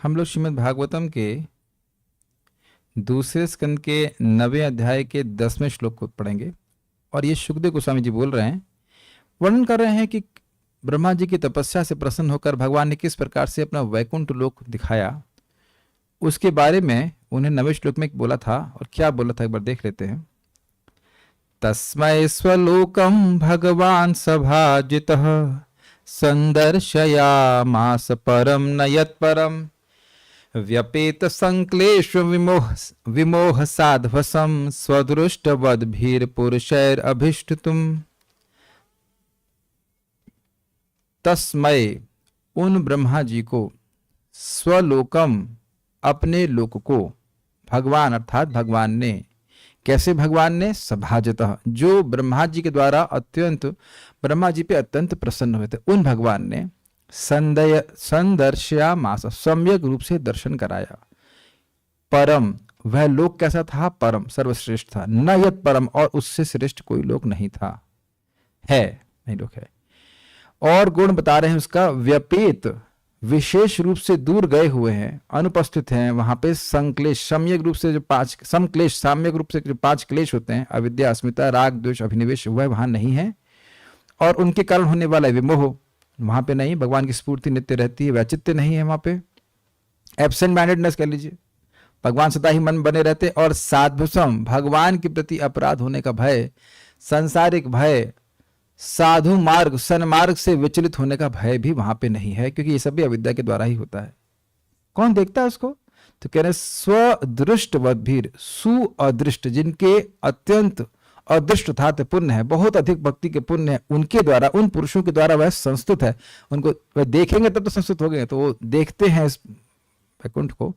हम लोग श्रीमद् भागवतम के दूसरे स्कंद के 9वें अध्याय के 10वें श्लोक को पढ़ेंगे। और ये सुखदेव गोस्वामी जी बोल रहे हैं, वर्णन कर रहे हैं कि ब्रह्मा जी की तपस्या से प्रसन्न होकर भगवान ने किस प्रकार से अपना वैकुंठ लोक दिखाया, उसके बारे में उन्हें 9वें श्लोक में बोला था। और क्या बोला था एक बार देख लेते हैं। तस्मै स्वलोकम भगवान सभाजितः संदर्शयामास परम न यत्परम व्यपेत संक्लेश विमोह साध्वसम स्वदृष्टवद्भिर पुरुषैर अभिष्टुम। तस्मय उन ब्रह्मा जी को, स्वलोकम अपने लोक को, भगवान अर्थात भगवान ने, कैसे भगवान ने, सभाजतः जो ब्रह्मा जी के द्वारा ब्रह्मा जी पे अत्यंत प्रसन्न हुए थे, उन भगवान ने संदर्शया मास सम्यक रूप से दर्शन कराया। परम वह लोक कैसा था, परम सर्वश्रेष्ठ था, न यत परम और उससे श्रेष्ठ कोई लोक नहीं था, है नहीं लोक है। और गुण बता रहे हैं उसका, व्यपेत विशेष रूप से दूर गए हुए हैं, अनुपस्थित हैं वहां पे, संक्लेश सम्यक रूप से जो 5 समक्लेश साम्यक रूप से जो 5 क्लेश होते हैं, अविद्या अस्मिता राग द्वेष अभिनिवेश, वह वहां नहीं है। और उनके कारण होने वाला विमोह वहां पे नहीं, भगवान की स्फूर्ति नित्य रहती है, वैचित्य नहीं है वहां पे, एब्सेंट माइंडेडनेस कह लीजिए, भगवान सदा ही मन बने रहते। और साध्वसम भगवान के प्रति अपराध होने का भय, सांसारिक भय, साधु मार्ग सन्मार्ग से विचलित होने का भय भी वहां पे नहीं है, क्योंकि ये सब भी अविद्या के द्वारा ही होता है। कौन देखता है उसको, तो कह रहे स्वदृष्ट वद्भीर, सुअदृष्ट जिनके अत्यंत अदृष्ट था पुण्य है, बहुत अधिक भक्ति के पुण्य है, उनके द्वारा, उन पुरुषों के द्वारा वह संस्तुत है। उनको वह देखेंगे तब तो संस्तुत हो गए, तो वो देखते हैं इस वैकुंठ को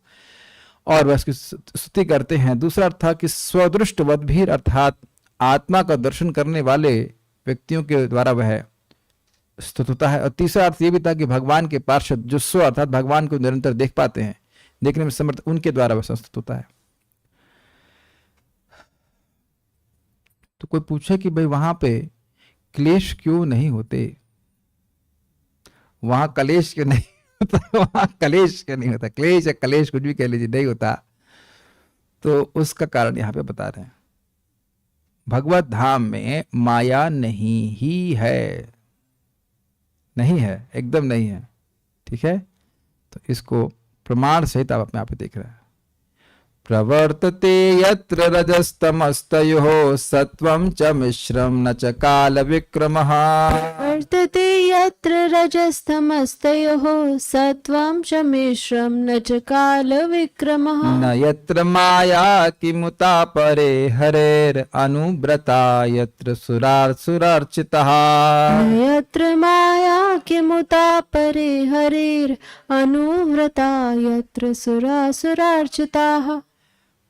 और वह उसकी स्तुति करते हैं। दूसरा अर्थ था कि स्वदृष्ट वद्भीर अर्थात आत्मा का दर्शन करने वाले व्यक्तियों के द्वारा वह स्तुत होता है। और तीसरा अर्थ यह भी था कि भगवान के पार्षद जो स्व अर्थात भगवान को निरंतर देख पाते हैं, देखने में समर्थ, उनके द्वारा वह संस्तुत होता है। तो कोई पूछे कि भाई वहां पे क्लेश क्यों नहीं होते, वहां कलेश क्यों नहीं होता, वहां कलेश क्यों नहीं होता, क्लेश या कलेश कुछ भी कह लीजिए नहीं होता, तो उसका कारण यहां पे बता रहे हैं। भगवत धाम में माया नहीं ही है, नहीं है, एकदम नहीं है, ठीक है। तो इसको प्रमाण सहित आप अपने आप पे देख रहे हैं। प्रवर्तते यत्र रजस्तमस्तयोः सत्वं च मिश्रं न च काल विक्रमः। वर्तते यत्र रजस्तमस्तयोः सत्वं च मिश्रं न च काल विक्रमः। न यत्र माया किमुता परे हरेर अनुव्रता यत्र सुरार्चिताः। न यत्र माया किमुता परे हरेर अनुव्रता यत्र सुरार्चिताः।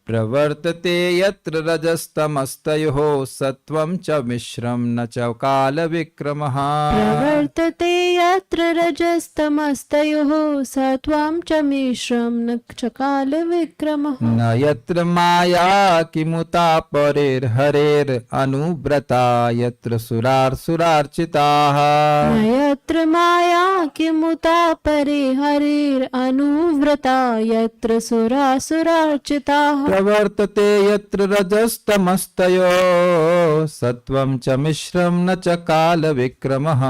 प्रवर्तते यत्र रजस्तमस्तयोः सत्वं च मिश्रं न च काल विक्रमः। प्रवर्तते यत्र रजस्तमस्तयोः सत्वं च मिश्रं न च काल विक्रमः। न यत्र माया किमुता परेर हरेर अनुव्रता यत्र सुरार्चिताः। न यत्र माया किमुता परे हरेर अनुव्रता यत्र सुरार्चिताः। प्रवर्तते यत्र रजस्तमस्तयोः सत्वं च मिश्रं न च काल विक्रमः।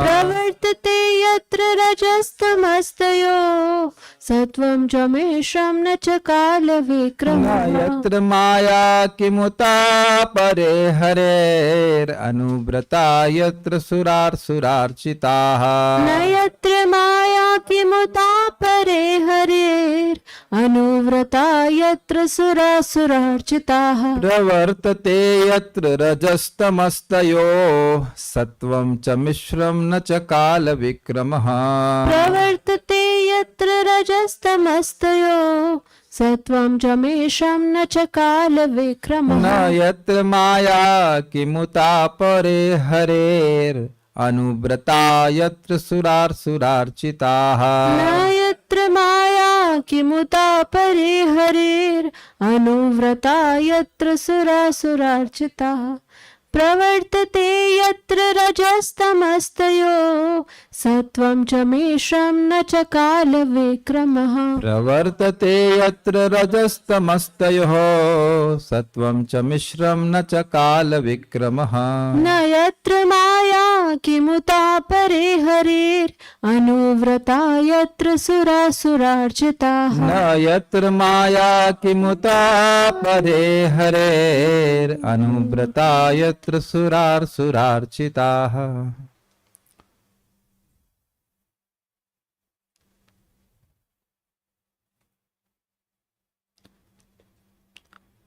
प्रवर्तते यत्र रजस्तमस्तयोः सत्वं च मिश्रं न च काल विक्रमः। न यत्र माया किमुता परे हरेर अनुव्रता यत्र सुरार्चिताः। न यत्र माया किमुता परे हरेर अनुव्रता यत्र सुरार्चिताः। प्रवर्तते यत्र रजस्तमस्तयोः सत्वं च मिश्रं न च काल विक्रमः। प्रवर्तते यत्र रजस्तमस्तयोः सत्वं च मिश्रं न च काल विक्रमः। न यत्र माया किमुता परे हरेर अनुव्रता यत्र सुरार्चिताः। न यत्र माया किमुता परे हरेर अनुव्रता यत्र सुरार्चिताः। प्रवर्तते यत्र रजस्तमस्तयो सत्वं च मिश्रं न च कालविक्रमः प्रवर्तते यत्र रजस्तमस्तयोः सत्वं च मिश्रं न च कालविक्रमः न यत्र माया किमुता परे हरेरनुव्रता यत्र सुरासुरार्चिताः न यत्र माया किमुता परे हरेरनुव्रता यत्र सुरार्चिताः।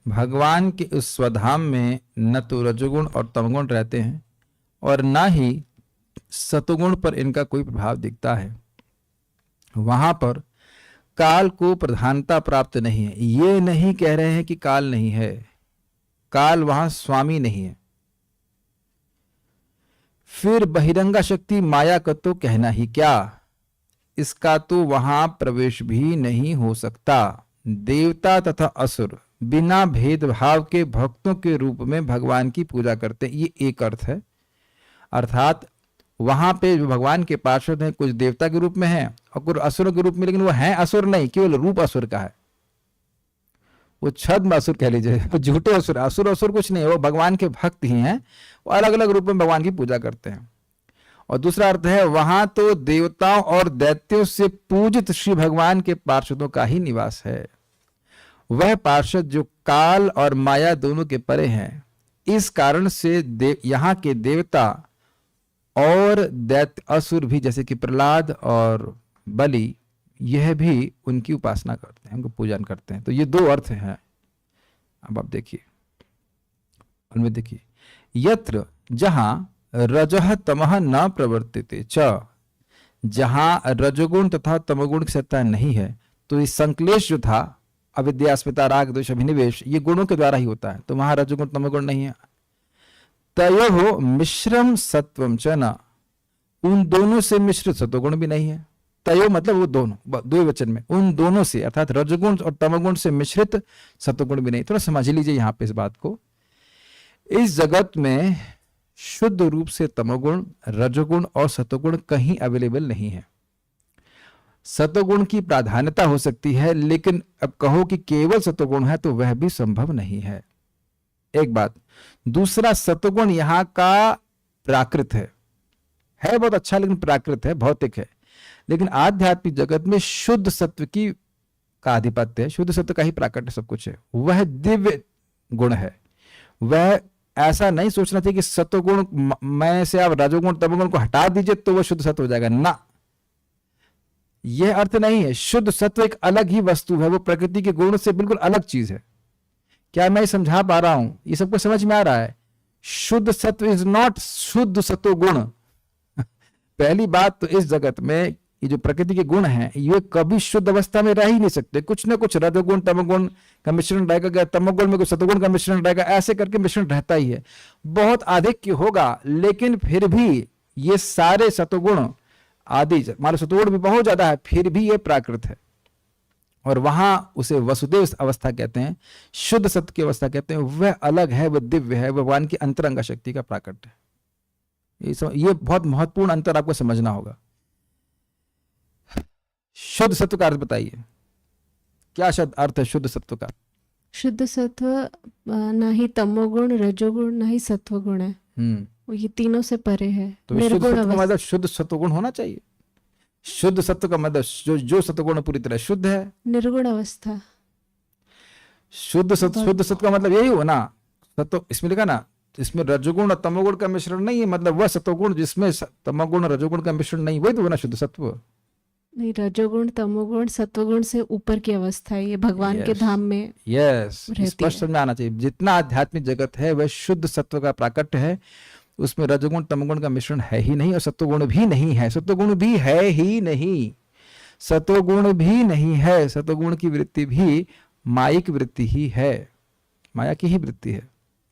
भगवान के उस स्वधाम में न तो रजोगुण और तमगुण रहते हैं और न ही सतोगुण पर इनका कोई प्रभाव दिखता है। वहां पर काल को प्रधानता प्राप्त नहीं है। ये नहीं कह रहे हैं कि काल नहीं है, काल वहां स्वामी नहीं है। फिर बहिरंगा शक्ति माया का तो कहना ही क्या, इसका तो वहां प्रवेश भी नहीं हो सकता। देवता तथा असुर बिना भेदभाव के भक्तों के रूप में भगवान की पूजा करते हैं, ये एक अर्थ है। अर्थात वहां पे जो भगवान के पार्षद हैं कुछ देवता के रूप में हैं और कुछ असुरों के रूप में, लेकिन वो हैं असुर नहीं, केवल रूप असुर का है। वो छद्म असुर कह लीजिए, वो झूठे असुर, असुर कुछ नहीं है, वो भगवान के भक्त ही हैं। वो अलग अलग रूप में भगवान की पूजा करते हैं। और दूसरा अर्थ है वहां तो देवताओं और दैत्यों से पूजित श्री भगवान के पार्षदों का ही निवास है। वह पार्षद जो काल और माया दोनों के परे हैं। इस कारण से यहाँ के देवता और दैत्य असुर भी, जैसे कि प्रहलाद और बलि, यह भी उनकी उपासना करते हैं, उनको पूजन करते हैं। तो ये दो अर्थ हैं। अब आप देखिए, उनमें देखिए, यत्र जहां रजः तमः न प्रवर्तिते च, जहां रजोगुण तथा तमोगुण की सत्ता नहीं है, तो ये संक्लेश जो था, अविद्या अस्मिता राग द्वेष अभिनिवेश, ये गुणों के द्वारा ही होता है। तो वहां रजोगुण तमोगुण नहीं है। तयोः मिश्रम सत्वम च न, उन दोनों से मिश्रित सत्वगुण भी नहीं है। तयो मतलब वो दोनों, दो वचन में, उन दोनों से, अर्थात रजोगुण और तमोगुण से मिश्रित सत्वगुण भी नहीं। थोड़ा समझ लीजिए यहां पे इस बात को। इस जगत में शुद्ध रूप से तमोगुण, रजोगुण और सत्वगुण कहीं अवेलेबल नहीं है। सत्वगुण की प्राधान्यता हो सकती है, लेकिन अब कहो कि केवल सत्वगुण है तो वह भी संभव नहीं है। एक बात। दूसरा, सत्वगुण यहाँ का प्राकृत है बहुत अच्छा, लेकिन प्राकृत है, भौतिक है। लेकिन आध्यात्मिक जगत में शुद्ध सत्व की का आधिपत्य है, शुद्ध सत्व का ही प्राकट्य सब कुछ है। वह दिव्य गुण है। वह ऐसा नहीं सोचना चाहिए कि सत्वगुण में से आप रजोगुण तमोगुण को हटा दीजिए तो वह शुद्ध सत्व हो जाएगा ना, यह अर्थ नहीं है। शुद्ध सत्व एक अलग ही वस्तु है, वो प्रकृति के गुण से बिल्कुल अलग चीज है। क्या मैं समझा पा रहा हूं? ये सबको समझ में आ रहा है? शुद्ध सत्व इज नॉट शुद्ध सत्व गुण। पहली बात तो इस जगत में ये जो प्रकृति के गुण हैं, ये कभी शुद्ध अवस्था में रह ही नहीं सकते। कुछ ना कुछ रजोगुण तमोगुण का मिश्रण रहेगा, तमोगुण में कुछ सतोगुण का मिश्रण रहेगा, ऐसे करके मिश्रण रहता ही है। बहुत अधिक होगा, लेकिन फिर भी ये सारे सतोगुण आदि, मान लो सतोगुण भी बहुत ज्यादा है, फिर भी ये प्राकृत है। और वहां उसे वसुदेव अवस्था कहते हैं, शुद्ध सत्य की अवस्था कहते हैं। वह अलग है, वह दिव्य है, भगवान की अंतरंग शक्ति का प्राकट्य है। ये बहुत महत्वपूर्ण अंतर आपको समझना होगा। शुद्ध सत्व का अर्थ बताइए, क्या शब्द अर्थ है शुद्ध सत्व का? शुद्ध सत्व ना ही तमोगुण, रजोगुण, ना ही सत्वगुण है। वो ये तीनों से परे है। तो शुद्ध सत्व का मतलब शुद्ध सत्वगुण होना चाहिए। शुद्ध सत्व का मतलब जो सत्वगुण पूरी तरह शुद्ध है। निर्गुण अवस्था। शुद्ध सत्व का मतलब यही हो ना। सत्व इसमें लिखा ना, इसमें रजोगुण और तमोगुण का मिश्रण नहीं है, मतलब वह सत्वगुण जिसमें तमोगुण और रजोगुण का मिश्रण नहीं, वही तो होना शुद्ध सत्व। नहीं, रजोगुण तमोगुण सत्वगुण से ऊपर की अवस्था है, ये भगवान के धाम में स्पष्ट समझ में आना चाहिए। जितना आध्यात्मिक जगत है वह शुद्ध सत्व का प्राकट्य है। उसमें रजोगुण तमोगुण का मिश्रण है ही नहीं, और सत्वगुण भी नहीं है। सत्वगुण भी है ही नहीं, सत्वगुण भी नहीं है। सत्वगुण की वृत्ति भी मायिक वृत्ति ही है, माया की ही वृत्ति है।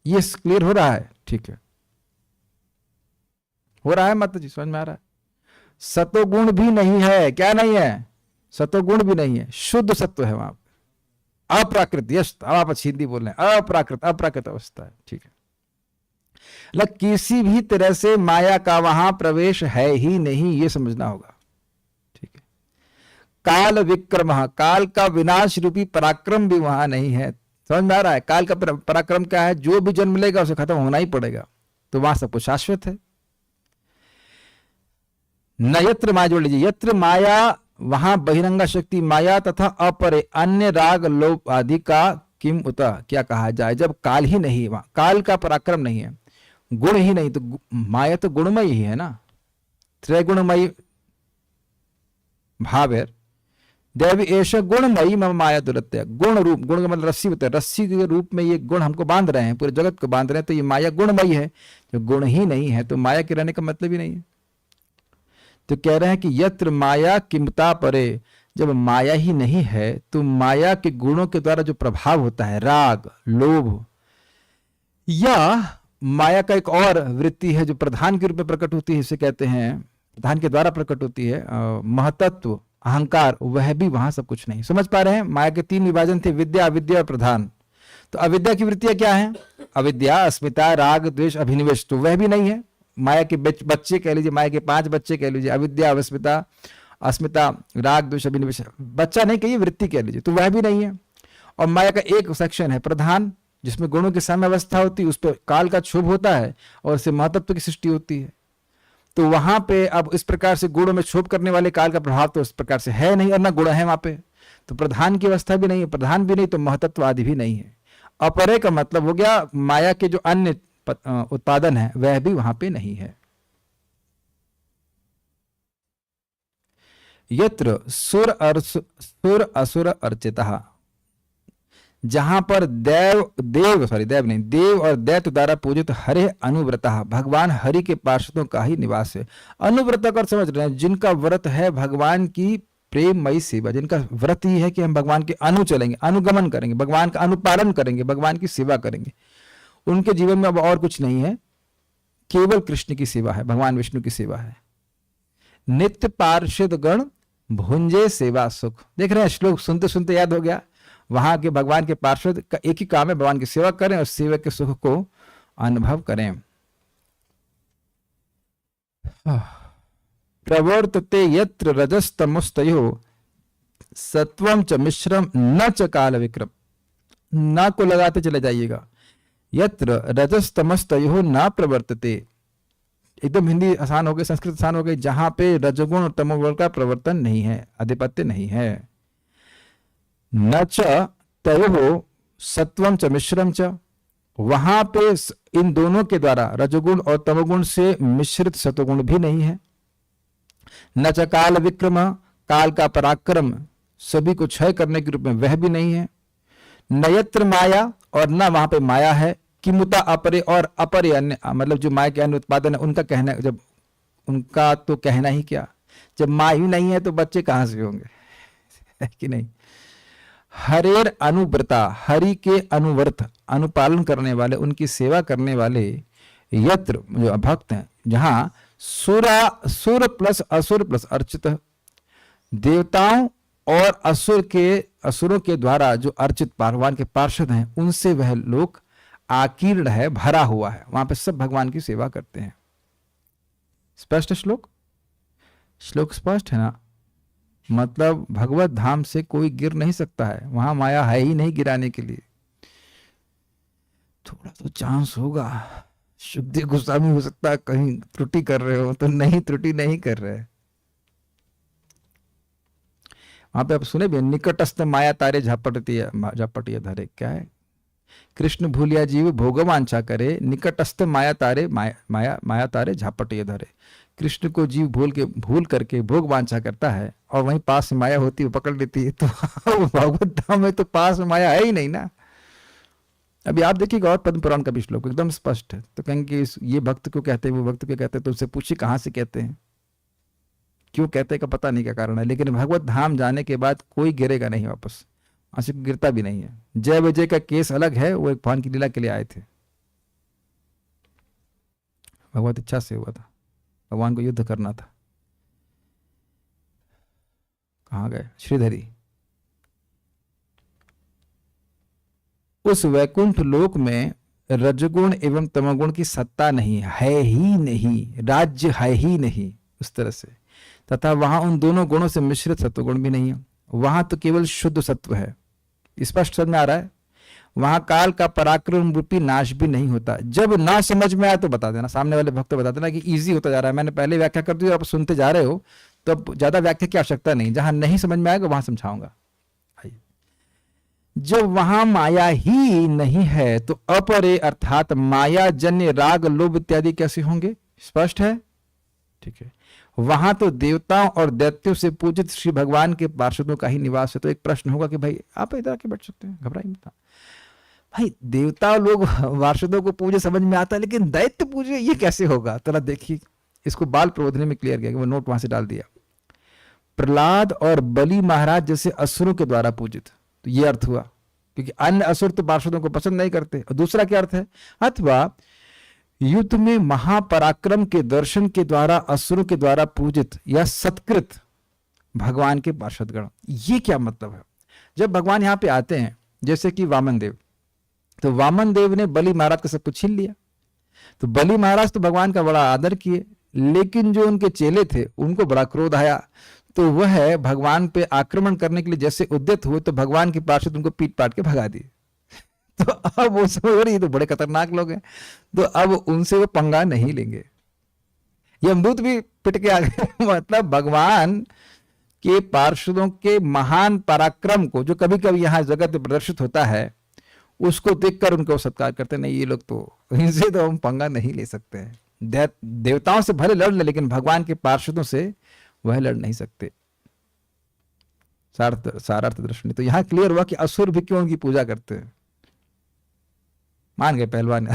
ये क्लियर हो रहा है? ठीक है, हो रहा है माता जी, समझ में आ रहा है? सत्वगुण भी नहीं है। क्या नहीं है? सत्वगुण भी नहीं है, शुद्ध सत्व है वहां पर। अप्राकृत, यश, अब आप हिंदी बोल रहे हैं, अप्राकृत अवस्था है। ठीक है, मतलब किसी भी तरह से माया का वहां प्रवेश है ही नहीं, ये समझना होगा। ठीक है। काल विक्रम, काल का विनाश रूपी पराक्रम भी वहां नहीं है। समझ में आ रहा है? काल का पराक्रम क्या है? जो भी जन्म लेगा उसे खत्म होना ही पड़ेगा, तो वहां सब कुछ शाश्वत है। न यत्र माया, जोड़ लीजिए, यत्र माया, वहां बहिरंगा शक्ति माया तथा अपरे अन्य राग लोभ आदि का किम उत, क्या कहा जाए? जब काल ही नहीं, वहां काल का पराक्रम नहीं है, गुण ही नहीं, तो माया तो गुणमयी ही है ना, त्रैगुणमयी भाव है। देवी एश गुणमयी मम माया दुरत्य, गुण रूप, गुण का मतलब रस्सी होता है, रस्सी के रूप में ये गुण हमको बांध रहे हैं, पूरे जगत को बांध रहे हैं, तो ये माया गुणमयी है। जो गुण ही नहीं है तो माया के रहने का मतलब ही नहीं है। तो कह रहे हैं कि यत्र माया किमता परे, जब माया ही नहीं है तो माया के गुणों के द्वारा जो प्रभाव होता है, राग लोभ, या माया का एक और वृत्ति है जो प्रधान के रूप में प्रकट होती है, इसे कहते हैं प्रधान के द्वारा प्रकट होती है, महतत्व, अहंकार, वह भी वहां सब कुछ नहीं। समझ पा रहे हैं? माया के तीन विभाजन थे, विद्या, अविद्या और प्रधान। तो अविद्या की वृत्तियां क्या है? अविद्या, अस्मिता, राग द्वेष, अभिनिवेश, तो वह भी नहीं है। माया के बच्चे कह लीजिए, माया के 5 बच्चे कह लीजिए, अविद्या, अस्मिता, राग द्वेष, अभिनिवेश, बच्चा नहीं कहिए, वृत्ति कह लीजिए, तो वह भी नहीं है। और माया का एक सेक्शन है प्रधान, जिसमें गुणों की साम्य अवस्था होती है, उस पर काल का क्षोभ होता है और उससे महतत्व की सृष्टि होती है। तो वहां पे अब इस प्रकार से गुणों में क्षोभ करने वाले काल का प्रभाव तो इस प्रकार से है नहीं, और ना गुण है वहां पे, तो प्रधान की अवस्था भी नहीं है, प्रधान भी नहीं तो महतत्व आदि भी नहीं है। अपरे का मतलब हो गया माया के जो अन्य उत्पादन है वह भी वहां पे नहीं है। यत्र सुर असुर अर्चितः, जहां पर देव और दैत्य द्वारा पूजित हरे अनुव्रतः, भगवान हरि के पार्षदों का ही निवास है। अनुव्रत कर समझ रहे हैं, जिनका व्रत है भगवान की प्रेममयी सेवा, जिनका व्रत ही है कि हम भगवान के अनु चलेंगे, अनुगमन करेंगे, भगवान का अनुपालन करेंगे, भगवान की सेवा करेंगे, उनके जीवन में अब और कुछ नहीं है, केवल कृष्ण की सेवा है, भगवान विष्णु की सेवा है। नित्य पार्षद गण भुंजे सेवा सुख, देख रहे हैं, श्लोक सुनते सुनते याद हो गया। वहां के भगवान के पार्षद का एक ही काम है, भगवान की सेवा करें और सेवा के सुख को अनुभव करें। प्रवर्तते यत्र रजस्तमस्तयो सत्वम च मिश्रम न च काल विक्रम, न को लगाते चले जाइएगा। यत्र रजस्तमस्तयो न प्रवर्तते, एकदम हिंदी आसान हो गई, संस्कृत आसान हो गई, जहां पे रजगुण और तमोगुण का प्रवर्तन नहीं है, आधिपत्य नहीं है। न च तयोः सत्वम च मिश्रम च, वहां पे इन दोनों के द्वारा रजोगुण और तमोगुण से मिश्रित सतोगुण भी नहीं है। न च काल विक्रम, काल का पराक्रम सभी को क्षय करने के रूप में वह भी नहीं है। न यत्र माया, और न वहां पे माया है। किमुता अपरे, और अपरे अन्य, मतलब जो माया के अन्य उत्पादन है उनका कहना, जब उनका तो कहना ही क्या, जब माँ ही नहीं है तो बच्चे कहां से होंगे, है कि नहीं। हरेर अनुव्रता, हरि के अनुव्रत, अनुपालन करने वाले, उनकी सेवा करने वाले, यत्र जो भक्त हैं, जहां सुर प्लस असुर प्लस अर्चित, देवताओं और असुरों के द्वारा जो अर्चित भगवान के पार्षद हैं, उनसे वह लोक आकीर्ण है, भरा हुआ है, वहां पे सब भगवान की सेवा करते हैं। स्पष्ट श्लोक स्पष्ट है ना, मतलब भगवत धाम से कोई गिर नहीं सकता है, वहां माया है ही नहीं गिराने के लिए। थोड़ा तो चांस होगा, शुद्धि गोस्वामी हो सकता है कहीं त्रुटि कर रहे हो, तो नहीं, त्रुटि नहीं कर रहे। वहां पे आप सुने भी, निकटस्थ माया तारे झपटिया धरे, क्या है, कृष्ण भूलिया जीव भोगवांछा करे, निकटस्थ माया तारे माया तारे झापटिया धरे। कृष्ण को जीव भूल करके भोग वांछा करता है, और वहीं पास में माया होती है, पकड़ लेती है, तो भगवत धाम में तो पास में माया है ही नहीं ना। अभी आप देखिएगा, और पद्म पुराण का भी श्लोक एकदम स्पष्ट है, तो कहेंगे ये भक्त को कहते हैं, वो भक्त को कहते हैं, तो उससे पूछिए कहां से कहते हैं, क्यों कहते हैं का पता नहीं क्या कारण है, लेकिन भगवत धाम जाने के बाद कोई गिरेगा नहीं वापस, आंसू गिरता भी नहीं है। जय विजय का केस अलग है, वो एक भगवान की लीला के लिए आए थे, भगवत इच्छा से हुआ था, भगवान को युद्ध करना था। कहां गए श्रीधरी, उस वैकुंठ लोक में रजगुण एवं तमोगुण की सत्ता नहीं है ही नहीं, राज्य है ही नहीं उस तरह से, तथा वहां उन दोनों गुणों से मिश्रित सत्वगुण भी नहीं है, वहां तो केवल शुद्ध सत्व है। स्पष्ट समझ में आ रहा है? वहां काल का पराक्रम रूपी नाश भी नहीं होता। जब ना समझ में आए तो बता देना, सामने वाले भक्त बता देना कि इजी होता जा रहा है, मैंने पहले व्याख्या कर दी, आप सुनते जा रहे हो तो अब ज्यादा व्याख्या की आवश्यकता नहीं, जहां नहीं समझ में आएगा वहां समझाऊंगा। जब वहां माया ही नहीं है तो अपरे अर्थात माया जन्य राग लोभ इत्यादि कैसे होंगे? स्पष्ट है? ठीक है। वहां तो देवताओं और दैत्यों से पूजित श्री भगवान के पार्षदों का ही निवास है। तो एक प्रश्न होगा कि भाई आप इधर आके बैठ सकते हैं, घबराइए मत। भाई देवता लोग पार्षदों को पूजे समझ में आता है, लेकिन दैत्य पूजे ये कैसे होगा? तो देखिए, इसको बाल प्रबोधनी में क्लियर किया, वो नोट वहां से डाल दिया। प्रहलाद और बलि महाराज जैसे असुरों के द्वारा पूजित, तो ये अर्थ हुआ, क्योंकि अन्य असुर तो पार्षदों को पसंद नहीं करते। और दूसरा क्या अर्थ है? अथवा युद्ध में महापराक्रम के दर्शन के द्वारा असुरों के द्वारा पूजित या सत्कृत भगवान के पार्षदगण। ये क्या मतलब है? जब भगवान यहाँ पे आते हैं, जैसे कि वामन देव, तो वामन देव ने बलि महाराज का सब कुछ छीन लिया, तो बलि महाराज तो भगवान का बड़ा आदर किए, लेकिन जो उनके चेले थे उनको बड़ा क्रोध आया, तो वह भगवान पे आक्रमण करने के लिए जैसे उद्यत हुए, तो भगवान के पार्षद उनको पीट पाट के भगा दिए। तो अब वो समझ रही, ये तो बड़े खतरनाक लोग हैं, तो अब उनसे वो पंगा नहीं लेंगे। यमदूत भी पिट के आ गए। मतलब भगवान के पार्षदों के महान पराक्रम को, जो कभी कभी यहाँ जगत में प्रदर्शित होता है, उसको देखकर उनको सत्कार करते, नहीं ये लोग तो, इनसे तो हम पंगा नहीं ले सकते हैं। देवताओं से भले लड़ ले, लेकिन भगवान के पार्षदों से वह लड़ नहीं सकते। सारार्थ दर्शनी। तो यहां क्लियर हुआ कि असुर भी क्यों उनकी पूजा करते हैं। मान गए पहलवान।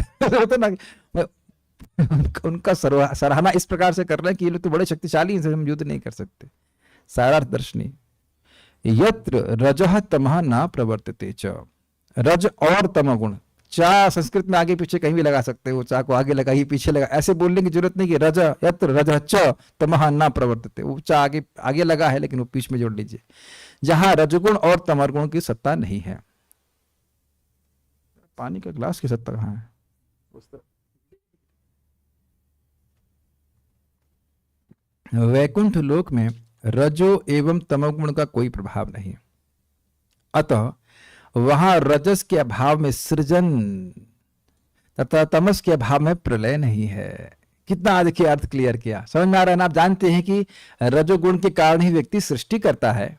उनका सराहना इस प्रकार से कर रहे हैं कि ये लोग तो बड़े शक्तिशाली, इनसे हम युद्ध नहीं कर सकते। सारार्थ दर्शनी। यत्र रजः तमः न प्रवर्तते च। रज और तमगुण, चा संस्कृत में आगे पीछे कहीं भी लगा सकते हो, चा को आगे लगाइए पीछे लगा, ऐसे बोलने की जरूरत नहीं कि रज यत्र रजः च तमः न प्रवर्तते। वो चा आगे लगा है, लेकिन वो बीच में जोड़ लीजिए, जहां रजगुण और तमगुण की सत्ता नहीं है। पानी का ग्लास की सत्ता कहां है? वैकुंठ लोक में रजो एवं तमोगुण का कोई प्रभाव नहीं, अतः वहां रजस के अभाव में सृजन तथा तमस के अभाव में प्रलय नहीं है। कितना देखिए अर्थ क्लियर किया, समझ में आ रहा है ना? आप जानते हैं कि रजोगुण के कारण ही व्यक्ति सृष्टि करता है।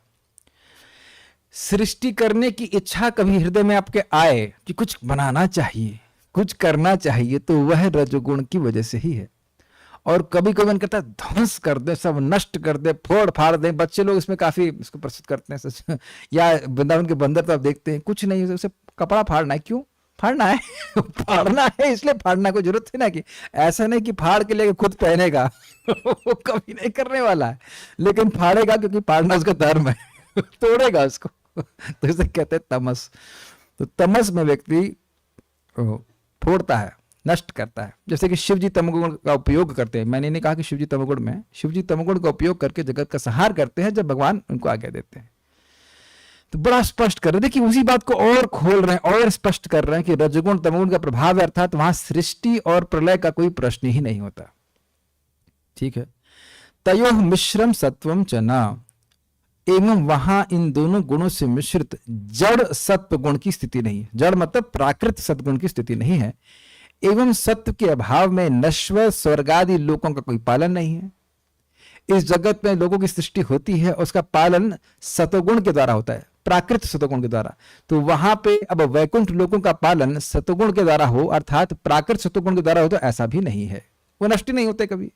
सृष्टि करने की इच्छा कभी हृदय में आपके आए कि कुछ बनाना चाहिए, कुछ करना चाहिए, तो वह रजोगुण की वजह से ही है। और कभी कभी मन करता है ध्वंस कर दे, सब नष्ट कर दे, फोड़ फाड़ दे। बच्चे लोग इसमें काफी इसको प्रस्तुत करते हैं सच। या वृंदावन के बंदर तो आप देखते हैं, कुछ नहीं उसे कपड़ा फाड़ना है। क्यों फाड़ना है? फाड़ना है इसलिए फाड़ना, कोई जरूरत है ना, कि ऐसा नहीं कि फाड़ के लेके खुद पहनेगा। वो कभी नहीं करने वाला है, लेकिन फाड़ेगा क्योंकि फाड़ना उसका धर्म है। तोड़ेगा उसको। तो इसे कहते हैं तमस। तो तमस में व्यक्ति फोड़ता है, नष्ट करता है। जैसे कि शिव जी तमोगुण का उपयोग करते हैं। मैंने नहीं कहा कि शिव जी तमोगुण में, शिव जी तमोगुण का उपयोग करके जगत का संहार करते हैं जब भगवान उनको आज्ञा देते हैं। तो बड़ा स्पष्ट कर रहे हैं, देखिए उसी बात को और खोल रहे हैं और स्पष्ट कर रहे हैं कि रजगुण तमोगुण का प्रभाव है, अर्थात वहां सृष्टि और प्रलय का कोई प्रश्न ही नहीं होता। ठीक है। तयोः मिश्रम सत्वम च न, एवं वहां इन दोनों गुणों से मिश्रित जड़ सत्व गुण की स्थिति नहीं है। जड़ मतलब प्राकृत सत्गुण की स्थिति नहीं है। एवं सत्व के अभाव में नश्वर स्वर्गादि लोकों का कोई पालन नहीं है। इस जगत में लोगों की सृष्टि होती है, उसका पालन सतोगुण के द्वारा होता है, प्राकृत सतोगुण के द्वारा। तो वहां पे अब वैकुंठ लोकों का पालन सतोगुण के द्वारा हो, अर्थात प्राकृत सतोगुण के द्वारा हो, तो ऐसा भी नहीं है। वो नष्ट नहीं होते कभी।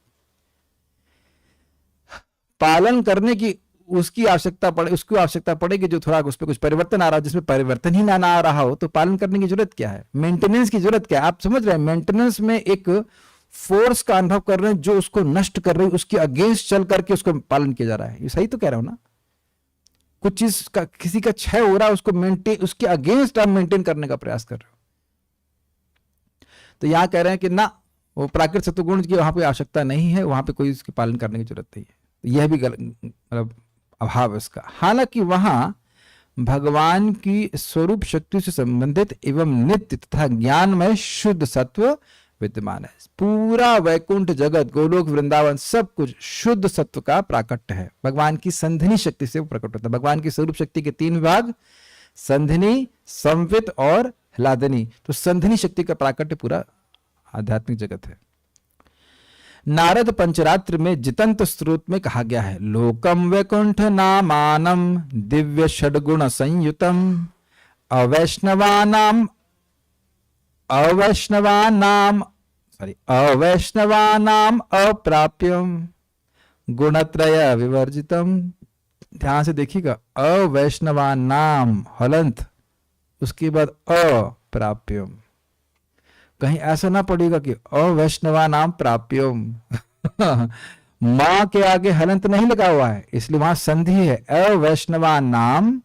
पालन करने की उसकी आवश्यकता पड़ेगी जो थोड़ा उस पर कुछ परिवर्तन आ रहा है। जिसमें परिवर्तन ही ना आ रहा हो तो पालन करने की जरूरत क्या है? मेंटेनेंस की जरूरत क्या है? आप समझ रहे हैं, मेंटेनेंस में एक फोर्स का अनुभव कर रहे हैं जो उसको नष्ट कर रही है, उसके अगेंस्ट चल करके उसको पालन किया जा रहा है। ये सही तो कह रहा हूं ना? कुछ चीज का किसी का क्षय हो रहा है, उसको मेंटेन, उसके अगेंस्ट आप मेंटेन करने का प्रयास कर रहे हो। तो यहां कह रहे हैं कि ना, वो प्राकृतिक सत्वगुण की वहां पे आवश्यकता नहीं है, वहां पे कोई उसके पालन करने की जरूरत नहीं है। यह भी मतलब अभाव है उसका। हालांकि वहां भगवान की स्वरूप शक्ति से संबंधित एवं नित्य तथा ज्ञानमय शुद्ध सत्व विद्यमान है। पूरा वैकुंठ जगत, गोलोक, वृंदावन सब कुछ शुद्ध सत्व का प्राकट्य है। भगवान की संधिनी शक्ति से वो प्रकट होता है। भगवान की स्वरूप शक्ति के 3 विभाग, संधिनी, संवित और ह्लादनी। तो संधिनी शक्ति का प्राकट्य पूरा आध्यात्मिक जगत है। नारद पंचरात्र में जितंत स्त्रोत में कहा गया है, लोकम वैकुंठ नामानम दिव्य षड्गुण संयुतम अवैष्णवानाम अप्राप्यम गुणत्रय विवर्जितम। ध्यान से देखिएगा, अवैष्णवानाम हलंत, उसके बाद अप्राप्यम। कहीं ऐसा ना पड़ेगा कि अवैष्णवानाम प्राप्यम मां के आगे हलंत नहीं लगा हुआ है, इसलिए वहां संधि है। अवैष्णवानाम,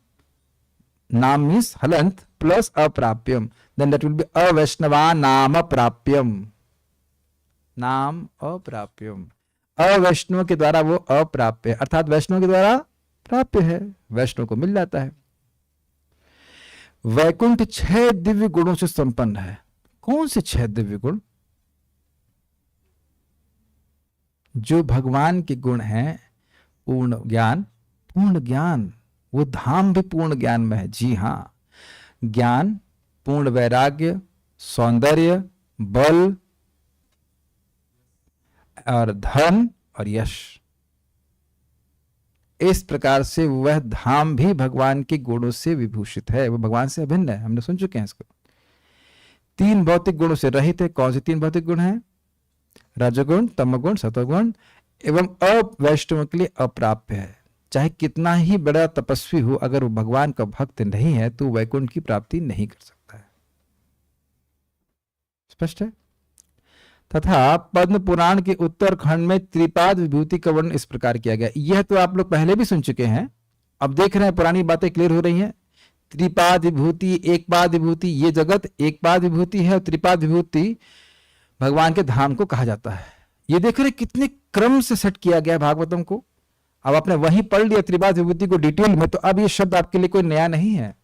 नाम मीन्स हलंत प्लस अप्राप्यम, then that will be अवैष्णवानाम प्राप्यम, नाम अप्राप्यम। अवैष्णव के द्वारा वो अप्राप्य है, अर्थात वैष्णव के द्वारा प्राप्य है, वैष्णव को मिल जाता है। वैकुंठ 6 दिव्य गुणों से संपन्न है। कौन से 6 दिव्य गुण? जो भगवान के गुण हैं, पूर्ण ज्ञान, पूर्ण ज्ञान, वो धाम भी पूर्ण ज्ञान में है। जी हां, ज्ञान, पूर्ण वैराग्य, सौंदर्य, बल और धन और यश, इस प्रकार से वह धाम भी भगवान के गुणों से विभूषित है, वो भगवान से अभिन्न है। हमने सुन चुके हैं इसको। 3 भौतिक गुणों से रहित है। कौन से 3 भौतिक गुण हैं? रजोगुण, तमोगुण, सत्वगुण, एवं अवैष्णव के लिए अप्राप्य है। चाहे कितना ही बड़ा तपस्वी हो, अगर वो भगवान का भक्त नहीं है तो वैकुंठ की प्राप्ति नहीं कर सकता है। स्पष्ट है? तथा पद्म पुराण के उत्तर खंड में त्रिपाद विभूति का वर्णन इस प्रकार किया गया। यह तो आप लोग पहले भी सुन चुके हैं, अब देख रहे हैं पुरानी बातें क्लियर हो रही हैं। त्रिपाद विभूति, एक पाद विभूति, ये जगत एक पाद विभूति है और त्रिपाद विभूति भगवान के धाम को कहा जाता है। ये देख रहे कितने क्रम से सेट किया गया है भागवतम को। अब आपने वहीं पढ़ लिया त्रिपाद विभूति को डिटेल में, तो अब ये शब्द आपके लिए कोई नया नहीं है।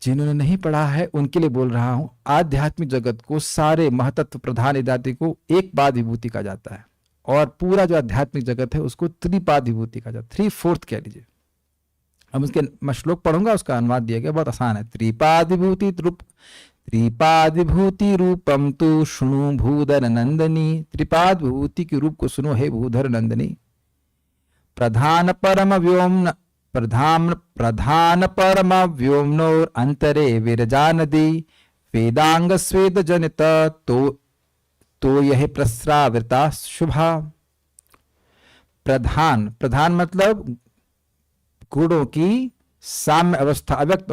जिन्होंने नहीं पढ़ा है उनके लिए बोल रहा हूं। आध्यात्मिक जगत को, सारे महतत्व प्रधान इदाती को एक पाद विभूति कहा जाता है, और पूरा जो आध्यात्मिक जगत है उसको त्रिपाद विभूति कहा जाता है। 3/4 कह लीजिए। अब उसके मैं श्लोक पढ़ूंगा, उसका अनुवाद दिया गया, बहुत आसान है। त्रिपाद विभूति रूपम तु शृणु भूधर नंदनी। त्रिपाद विभूति के रूप को सुनो हे भूधर नंदनी। प्रधान परम व्योमनोर अंतरे विरजा नदी। वेदांग स्वेद जनित तो यह प्रस्रावृता शुभा। प्रधान मतलब गुणों की साम्य अवस्था, अव्यक्त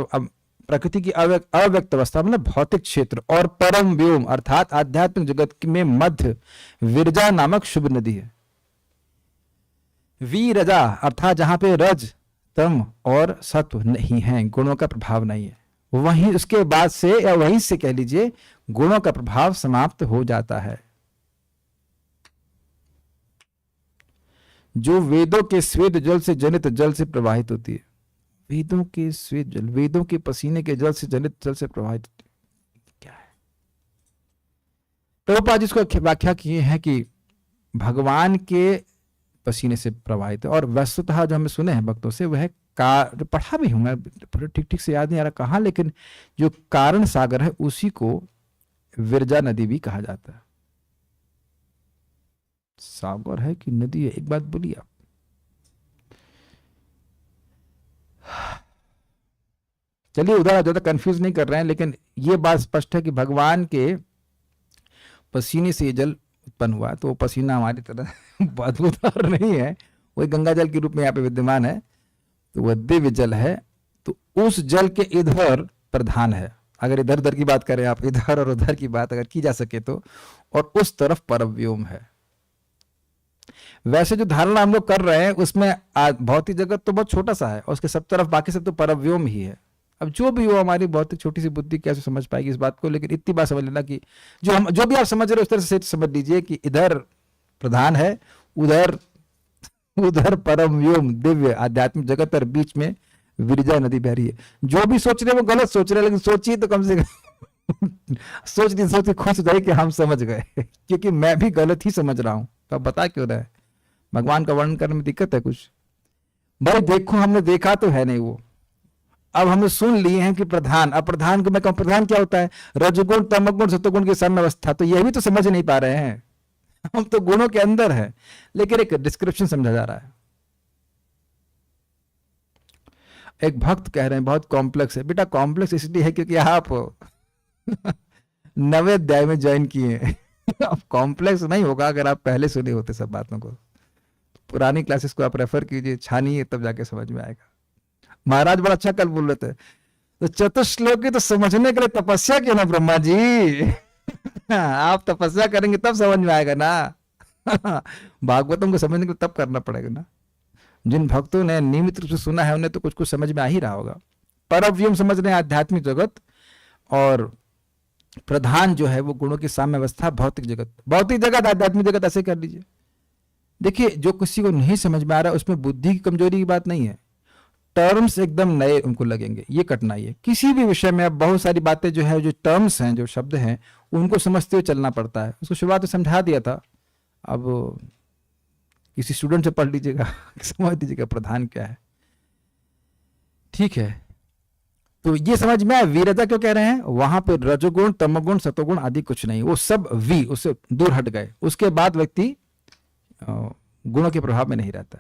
प्रकृति की अव्यक्त अवस्था मतलब भौतिक क्षेत्र, और परम व्योम अर्थात आध्यात्मिक जगत में मध्य विरजा नामक शुभ नदी है। वीरजा अर्थात जहां पे रज, तम और सत्व नहीं है, गुणों का प्रभाव नहीं है, वहीं उसके बाद से या वहीं से कह लीजिए गुणों का प्रभाव समाप्त हो जाता है। जो वेदों के स्वेद जल से जनित जल से प्रवाहित होती है। वेदों के स्वेद जल, वेदों के पसीने के जल से जनित जल से प्रवाहित होती है। क्या है? प्रभुपाद जी इसको व्याख्या किए हैं कि भगवान के पसीने से प्रवाहित है। और वस्तुतः जो हमें सुने हैं भक्तों से, वह पढ़ा भी हूं मैं, ठीक से याद नहीं आ रहा कहाँ, लेकिन जो कारण सागर है उसी को विरजा नदी भी कहा जाता है। सागर है कि नदी है, एक बात बोलिए आप। चलिए उधर ज्यादा कंफ्यूज नहीं कर रहे हैं, लेकिन ये बात स्पष्ट है कि भगवान के पसीने से ये जल उत्पन्न हुआ, तो वो पसीना हमारी तरह बदबूदार नहीं है, वही गंगा जल के रूप में यहाँ पे विद्यमान है, तो वह दिव्य जल है। तो उस जल के इधर प्रधान है, अगर इधर उधर की बात करें आप, इधर और उधर की बात अगर की जा सके तो, और उस तरफ परव्योम है। वैसे जो धारणा हम लोग कर रहे हैं उसमें भौतिक जगत तो बहुत छोटा सा है, और उसके सब तरफ बाकी सब तो परव्योम ही है। अब जो भी हो, हमारी बहुत छोटी सी बुद्धि कैसे समझ पाएगी इस बात को, लेकिन इतनी बात समझ लेना कि जो भी आप समझ रहे हो उस तरह से समझ लीजिए कि इधर प्रधान है, उधर परम व्योम दिव्य आध्यात्मिक जगत, और बीच में विरजा नदी बह रही है। जो भी सोच रहे हैं वो गलत सोच रहे हैं, लेकिन सोचिए तो कम से कम सोच नहीं सोच के खुश हो जाए कि हम समझ गए क्योंकि मैं भी गलत ही समझ रहा हूं, तो अब बता क्यों रहा है। भगवान का वर्णन करने में दिक्कत है कुछ? भाई देखो, हमने देखा तो है नहीं वो, अब हमने सुन लिए हैं कि प्रधान, अब प्रधान को मैं कहूं प्रधान क्या होता है? रजोगुण तमोगुण सत्वगुण की साम्य अवस्था। तो यह भी तो समझ नहीं पा रहे हैं, हम तो गुणों के अंदर है, लेकिन एक डिस्क्रिप्शन समझा जा रहा है। एक भक्त कह रहे हैं बहुत कॉम्प्लेक्स है। बेटा कॉम्प्लेक्स इसलिए है क्योंकि आप 9वें अध्याय में ज्वाइन किए हैं। अब कॉम्प्लेक्स नहीं होगा अगर आप पहले सुने होते सब बातों को। पुरानी क्लासेस को आप रेफर कीजिए, छानिए, तब जाके समझ में आएगा। महाराज बड़ा अच्छा कल बोल रहे थे, तो चतुश्लोकी तो समझने के लिए तपस्या क्यों ना ब्रह्मा जी। आप तपस्या करेंगे तब समझ में आएगा ना। भागवतों को समझने के लिए तब करना पड़ेगा ना। जिन भक्तों ने नियमित रूप से सुना है उन्हें तो कुछ कुछ समझ में आ ही रहा होगा। परव्योम समझ रहे हैं आध्यात्मिक जगत, और प्रधान जो है वो गुणों की साम्य अवस्था भौतिक जगत। भौतिक जगत आध्यात्मिक जगत ऐसे कर लीजिए। देखिए जो किसी को नहीं समझ में आ रहा है उसमें बुद्धि की कमजोरी की बात नहीं है, टर्म्स एकदम नए उनको लगेंगे, ये कठिनाई है। किसी भी विषय में अब बहुत सारी बातें जो है, जो टर्म्स हैं, जो शब्द हैं, उनको समझते हुए चलना पड़ता है। उसको शुरुआत में समझा दिया था, अब किसी स्टूडेंट से पढ़ लीजिएगा, समझ लीजिएगा प्रधान क्या है। ठीक है, तो ये समझ में आया वीरता क्यों कह रहे हैं। वहां पे रजोगुण तमोगुण सतोगुण आदि कुछ नहीं, वो सब वी उससे दूर हट गए। उसके बाद व्यक्ति गुणों के प्रभाव में नहीं रहता।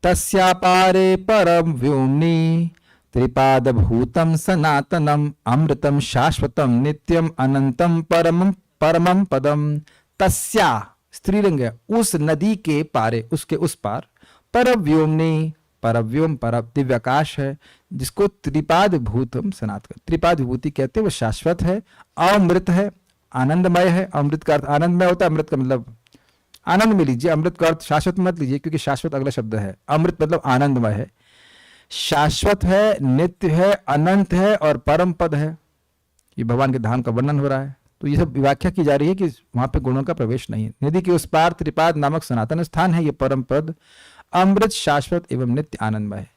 तस्यापारे परम व्योम्नि त्रिपाद भूतम सनातनम अमृतम शाश्वतम नित्यम अनंतम परमम परमम पदम। तस्या स्त्रीलिंग है, उस नदी के पारे, उसके उस पार, परव्योम्नि, परव्योम पर दिव्याकाश है, जिसको त्रिपाद भूतम सनातन, त्रिपाद विभूति कहते हैं, वो शाश्वत है, अमृत है, आनंदमय है। अमृत का अर्थ आनंदमय होता है, अमृत का मतलब आनंद में लीजिए, अमृत का अर्थ शाश्वत मत लीजिए क्योंकि शाश्वत अगला शब्द है। अमृत मतलब आनंदमय है, शाश्वत है, नित्य है, अनंत है और परम पद है। ये भगवान के धाम का वर्णन हो रहा है। तो ये सब व्याख्या की जा रही है कि वहां पे गुणों का प्रवेश नहीं है। नदी के उस पार त्रिपाद नामक सनातन स्थान है, ये परम पद अमृत शाश्वत एवं नित्य आनंदमय है।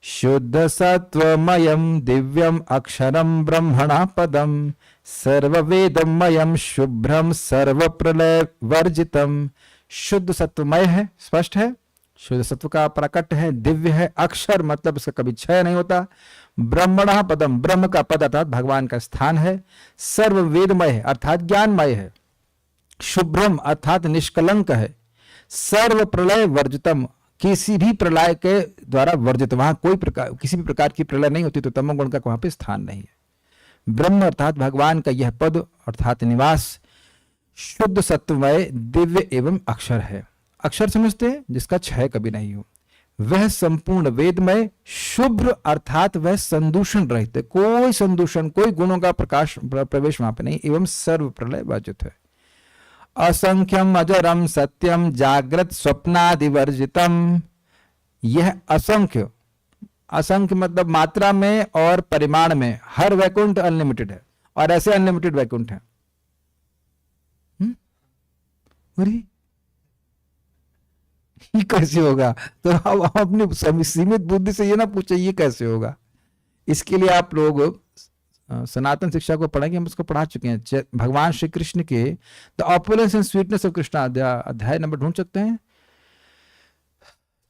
शुद्ध सत्वमयम दिव्यम अक्षरम ब्रह्मणा पदम सर्ववेदमयम शुभ्रम सर्व प्रलय वर्जितम। शुद्ध सत्वमय है, स्पष्ट है, शुद्ध सत्व का प्रकट है, दिव्य है, अक्षर मतलब इसका कभी क्षय नहीं होता, ब्रह्मणा पदम ब्रह्म का पद अर्थात भगवान का स्थान है, सर्ववेदमय है अर्थात ज्ञानमय है, शुभ्रम अर्थात निष्कलंक है, सर्व प्रलय वर्जितम किसी भी प्रलय के द्वारा वर्जित, वहां कोई प्रकार किसी भी प्रकार की प्रलय नहीं होती, तो तमोगुण का वहां पे स्थान नहीं है। ब्रह्म अर्थात भगवान का यह पद अर्थात निवास शुद्ध सत्वमय दिव्य एवं अक्षर है। अक्षर समझते हैं जिसका क्षय कभी नहीं हो। वह संपूर्ण वेदमय, शुभ्र अर्थात वह संदूषण रहित है, कोई संदूषण कोई गुणों का प्रकाश प्रवेश वहां पे नहीं, एवं सर्व प्रलय वर्जित है। असंख्यम अजरम सत्यम जागृत स्वप्नादिवर्जितम। यह असंख्य, असंख्य मतलब मात्रा में और परिमाण में, हर वैकुंठ अनलिमिटेड है और ऐसे अनलिमिटेड वैकुंठ है। अरे ये कैसे होगा? तो आप अपनी सीमित बुद्धि से ये ना पूछे ये कैसे होगा। इसके लिए आप लोग सनातन शिक्षा को पढ़ेंगे, हम उसको पढ़ा चुके हैं। भगवान श्री कृष्ण के the opulence and sweetness of Krishna अध्याय नंबर ढूंढ सकते हैं,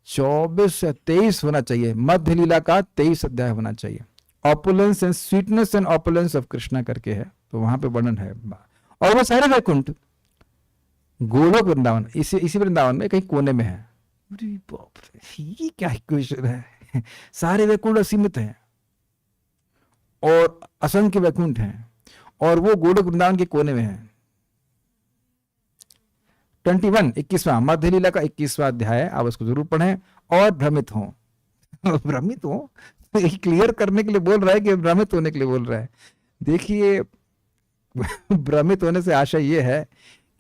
24 या 23 होना चाहिए, मध्य लीला का 23 अध्याय होना चाहिए। Opulence and sweetness and opulence of Krishna करके है, तो वहां पे वर्णन है। और वो सारे वैकुंठ गोलोक वृंदावन, इसी वृंदावन में कहीं कोने में है। अरे बाप रे, ये क्या क्वेश्चन है। सारे वैकुंठ असीमित हैं और असंख्य वैकुंठ हैं, और वो गोलोक वृंदावन के कोने में है। 21वां मध्य लीला का 21वां अध्याय, आप उसको जरूर पढ़ें और भ्रमित हों। भ्रमित हो क्लियर करने के लिए बोल रहा है कि भ्रमित होने के लिए बोल रहा है। देखिए भ्रमित होने से आशा ये है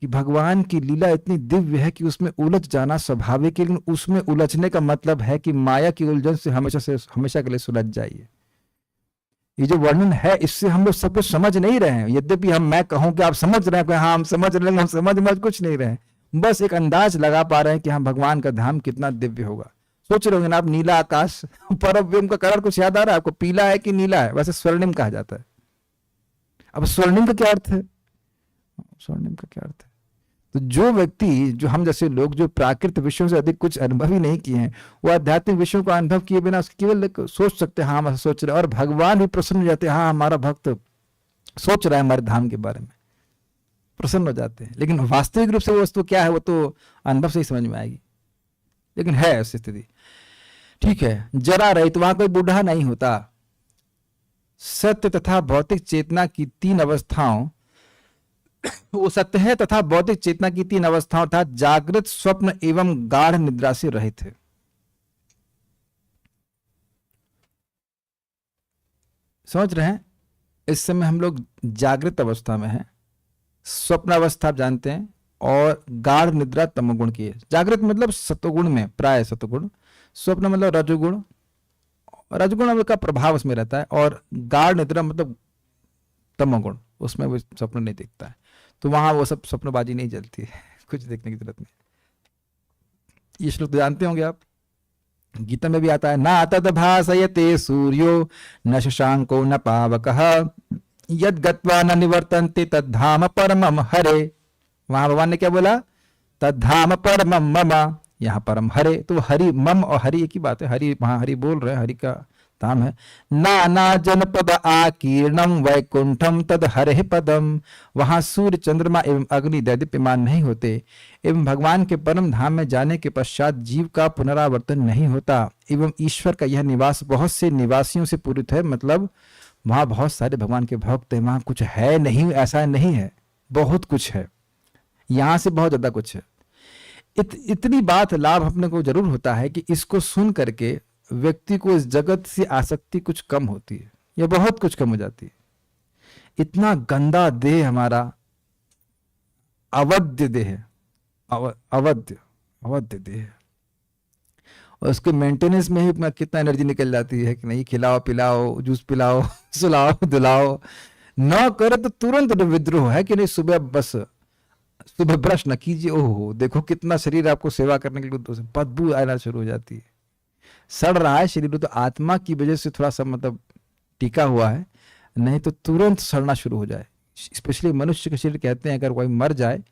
कि भगवान की लीला इतनी दिव्य है कि उसमें उलझ जाना स्वाभाविक है, लेकिन उसमें उलझने का मतलब है कि माया की उलझन से हमेशा के लिए सुलझ जाइए। ये जो वर्णन है इससे हम लोग सब कुछ समझ नहीं रहे हैं। यद्यपि मैं कहूं कि आप समझ रहे हैं, हाँ हम समझ रहे हैं, हम समझ कुछ नहीं रहे हैं, बस एक अंदाज लगा पा रहे हैं कि हाँ भगवान का धाम कितना दिव्य होगा। सोच रहे होंगे ना आप, नीला आकाश, परम व्योम का कलर कुछ याद आ रहा है आपको? पीला है कि नीला है? वैसे स्वर्णिम कहा जाता है। अब स्वर्णिम का क्या अर्थ है? स्वर्णिम का क्या अर्थ है? तो जो व्यक्ति, जो हम जैसे लोग जो प्राकृत विषयों से अधिक कुछ अनुभव ही नहीं किए हैं, वो आध्यात्मिक विषयों को अनुभव किए बिना केवल सोच सकते हैं, हाँ हम ऐसा सोच रहे हैं, और भगवान भी प्रसन्न हो जाते हैं, हाँ हमारा भक्त सोच रहा है हमारे धाम के बारे में, प्रसन्न हो जाते हैं। लेकिन वास्तविक रूप से वो वस्तु क्या है, वो तो अनुभव से ही समझ में आएगी। लेकिन है ऐसी स्थिति, ठीक है। जरा रहित, वहां कोई बूढ़ा नहीं होता। सत्य तथा भौतिक चेतना की तीन अवस्थाओं, वो सत्य है तथा भौतिक चेतना की तीन अवस्थाओं अर्थात जागृत, स्वप्न एवं गाढ़ निद्रा से रहित है। समझ रहे हैं? इस समय हम लोग जागृत अवस्था में हैं, स्वप्न अवस्था आप जानते हैं, और गाढ़ निद्रा तमोगुण की है। जागृत मतलब सतोगुण में, प्राय सतोगुण, स्वप्न मतलब रजोगुण, रजोगुण का प्रभाव उसमें रहता है, और गाढ़ निद्रा मतलब तमोगुण, उसमें वो स्वप्न नहीं दिखता है। तो वहां वो सब स्वप्नबाजी नहीं चलती है, कुछ देखने की जरूरत नहीं। ये श्लोक तो जानते होंगे आप, गीता में भी आता है, ना तद्भासयते सूर्यो न शशांको न पावकः यद गत्वा न निवर्तन्ते तद्धाम परमम हरे। वहां भगवान ने क्या बोला? तद्धाम परमम मम, यहाँ परम हरे। तो हरि, मम और हरि एक ही बात है। हरि, वहां हरि बोल रहे हैं, हरि का धाम है। नाना जनपद आकीर्णम वैकुंठम तद हरे पदम, वहां सूर्य चंद्रमा एवं अग्नि दैदीप्यमान नहीं होते, एवं भगवान के परम धाम में जाने के पश्चात जीव का पुनरावर्तन नहीं होता, एवं ईश्वर का यह निवास बहुत से निवासियों से पूरित है। मतलब वहां बहुत सारे भगवान के भक्त हैं, वहां कुछ है नहीं ऐसा नहीं है, बहुत कुछ है, यहां से बहुत ज्यादा कुछ है। इतनी बात लाभ अपने को जरूर होता है कि इसको सुन करके व्यक्ति को इस जगत से आसक्ति कुछ कम होती है, या बहुत कुछ कम हो जाती है। इतना गंदा देह हमारा, अवध्य देह है, अवध्य देह, और उसके मेंटेनेंस में ही कितना एनर्जी निकल जाती है कि नहीं, खिलाओ पिलाओ, जूस पिलाओ, सुलाओ दुलाओ, न करे तो तुरंत विद्रोह है कि नहीं। सुबह बस सुबह ब्रश न कीजिए, ओहो देखो कितना शरीर आपको सेवा करने के लिए बदबू आना शुरू हो जाती है, सड़ रहा है शरीर। तो आत्मा की वजह से थोड़ा सा मतलब टिका हुआ है, नहीं तो तुरंत सड़ना शुरू हो जाए। स्पेशली मनुष्य का शरीर, कहते हैं अगर कोई मर जाए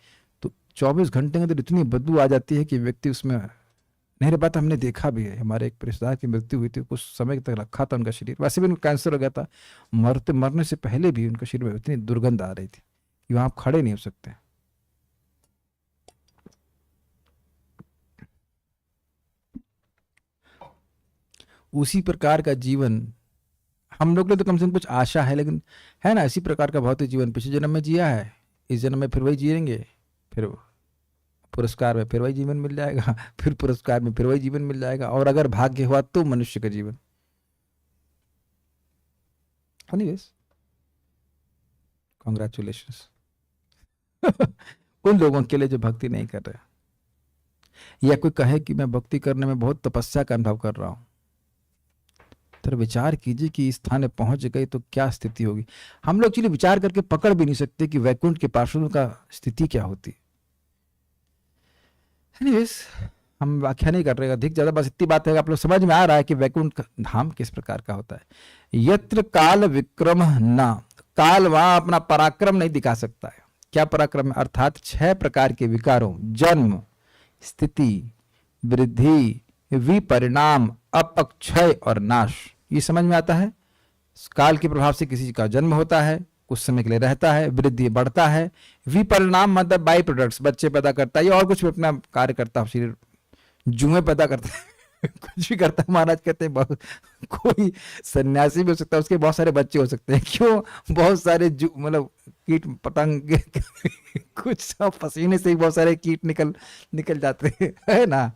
तो 24 घंटे के अंदर इतनी बदबू आ जाती है कि व्यक्ति उसमें नहीं रह पाता। हमने देखा भी है, हमारे एक रिश्तेदार की मृत्यु हुई थी, कुछ समय तक रखा था उनका शरीर, वैसे भी उनका कैंसर हो गया था, मरने से पहले भी उनके शरीर में इतनी दुर्गंध आ रही थी कि वहां आप खड़े नहीं हो सकते। उसी प्रकार का जीवन हम लोग ने तो कम से कम कुछ आशा है, लेकिन है ना, इसी प्रकार का भौतिक जीवन पिछले जन्म में जिया है, इस जन्म में फिर वही जिएंगे, फिर पुरस्कार में फिर वही जीवन मिल जाएगा, फिर पुरस्कार में फिर वही जीवन मिल जाएगा, और अगर भाग्य हुआ तो मनुष्य का जीवन। एनीवेज, कांग्रेचुलेशंस उन लोगों के लिए जो भक्ति नहीं कर रहे, या कोई कहे कि मैं भक्ति करने में बहुत तपस्या का अनुभव कर रहा हूं, तो विचार कीजिए कि इस स्थान में पहुंच गए तो क्या स्थिति होगी। हम लोग चलिए विचार करके पकड़ भी नहीं सकते कि वैकुंठ के पार्षदों का स्थिति क्या होती। एनीवेज, हम व्याख्या नहीं कर रहे अधिक ज्यादा, बस इतनी बात है आप लोग समझ में आ रहा है कि वैकुंठ धाम किस प्रकार का होता है। यत्र काल विक्रम न, काल वहां अपना पराक्रम नहीं दिखा सकता है। क्या पराक्रम है? अर्थात 6 प्रकार के विकारों, जन्म, स्थिति, वृद्धि, विपरिणाम, अपक्षय और नाश, ये समझ में आता है। काल के प्रभाव से किसी का जन्म होता है, कुछ समय के लिए रहता है, वृद्धि बढ़ता है, विपरिणाम मतलब बाई प्रोडक्ट्स, बच्चे पैदा करता है या और कुछ भी अपना कार्य करता है, शरीर जुए पैदा करता है कुछ भी करता है। महाराज कहते हैं कोई सन्यासी भी हो सकता है, उसके बहुत सारे बच्चे हो सकते हैं। क्यों? बहुत सारे मतलब कीट पतंग कुछ पसीने से ही बहुत सारे कीट निकल जाते हैं, है ना,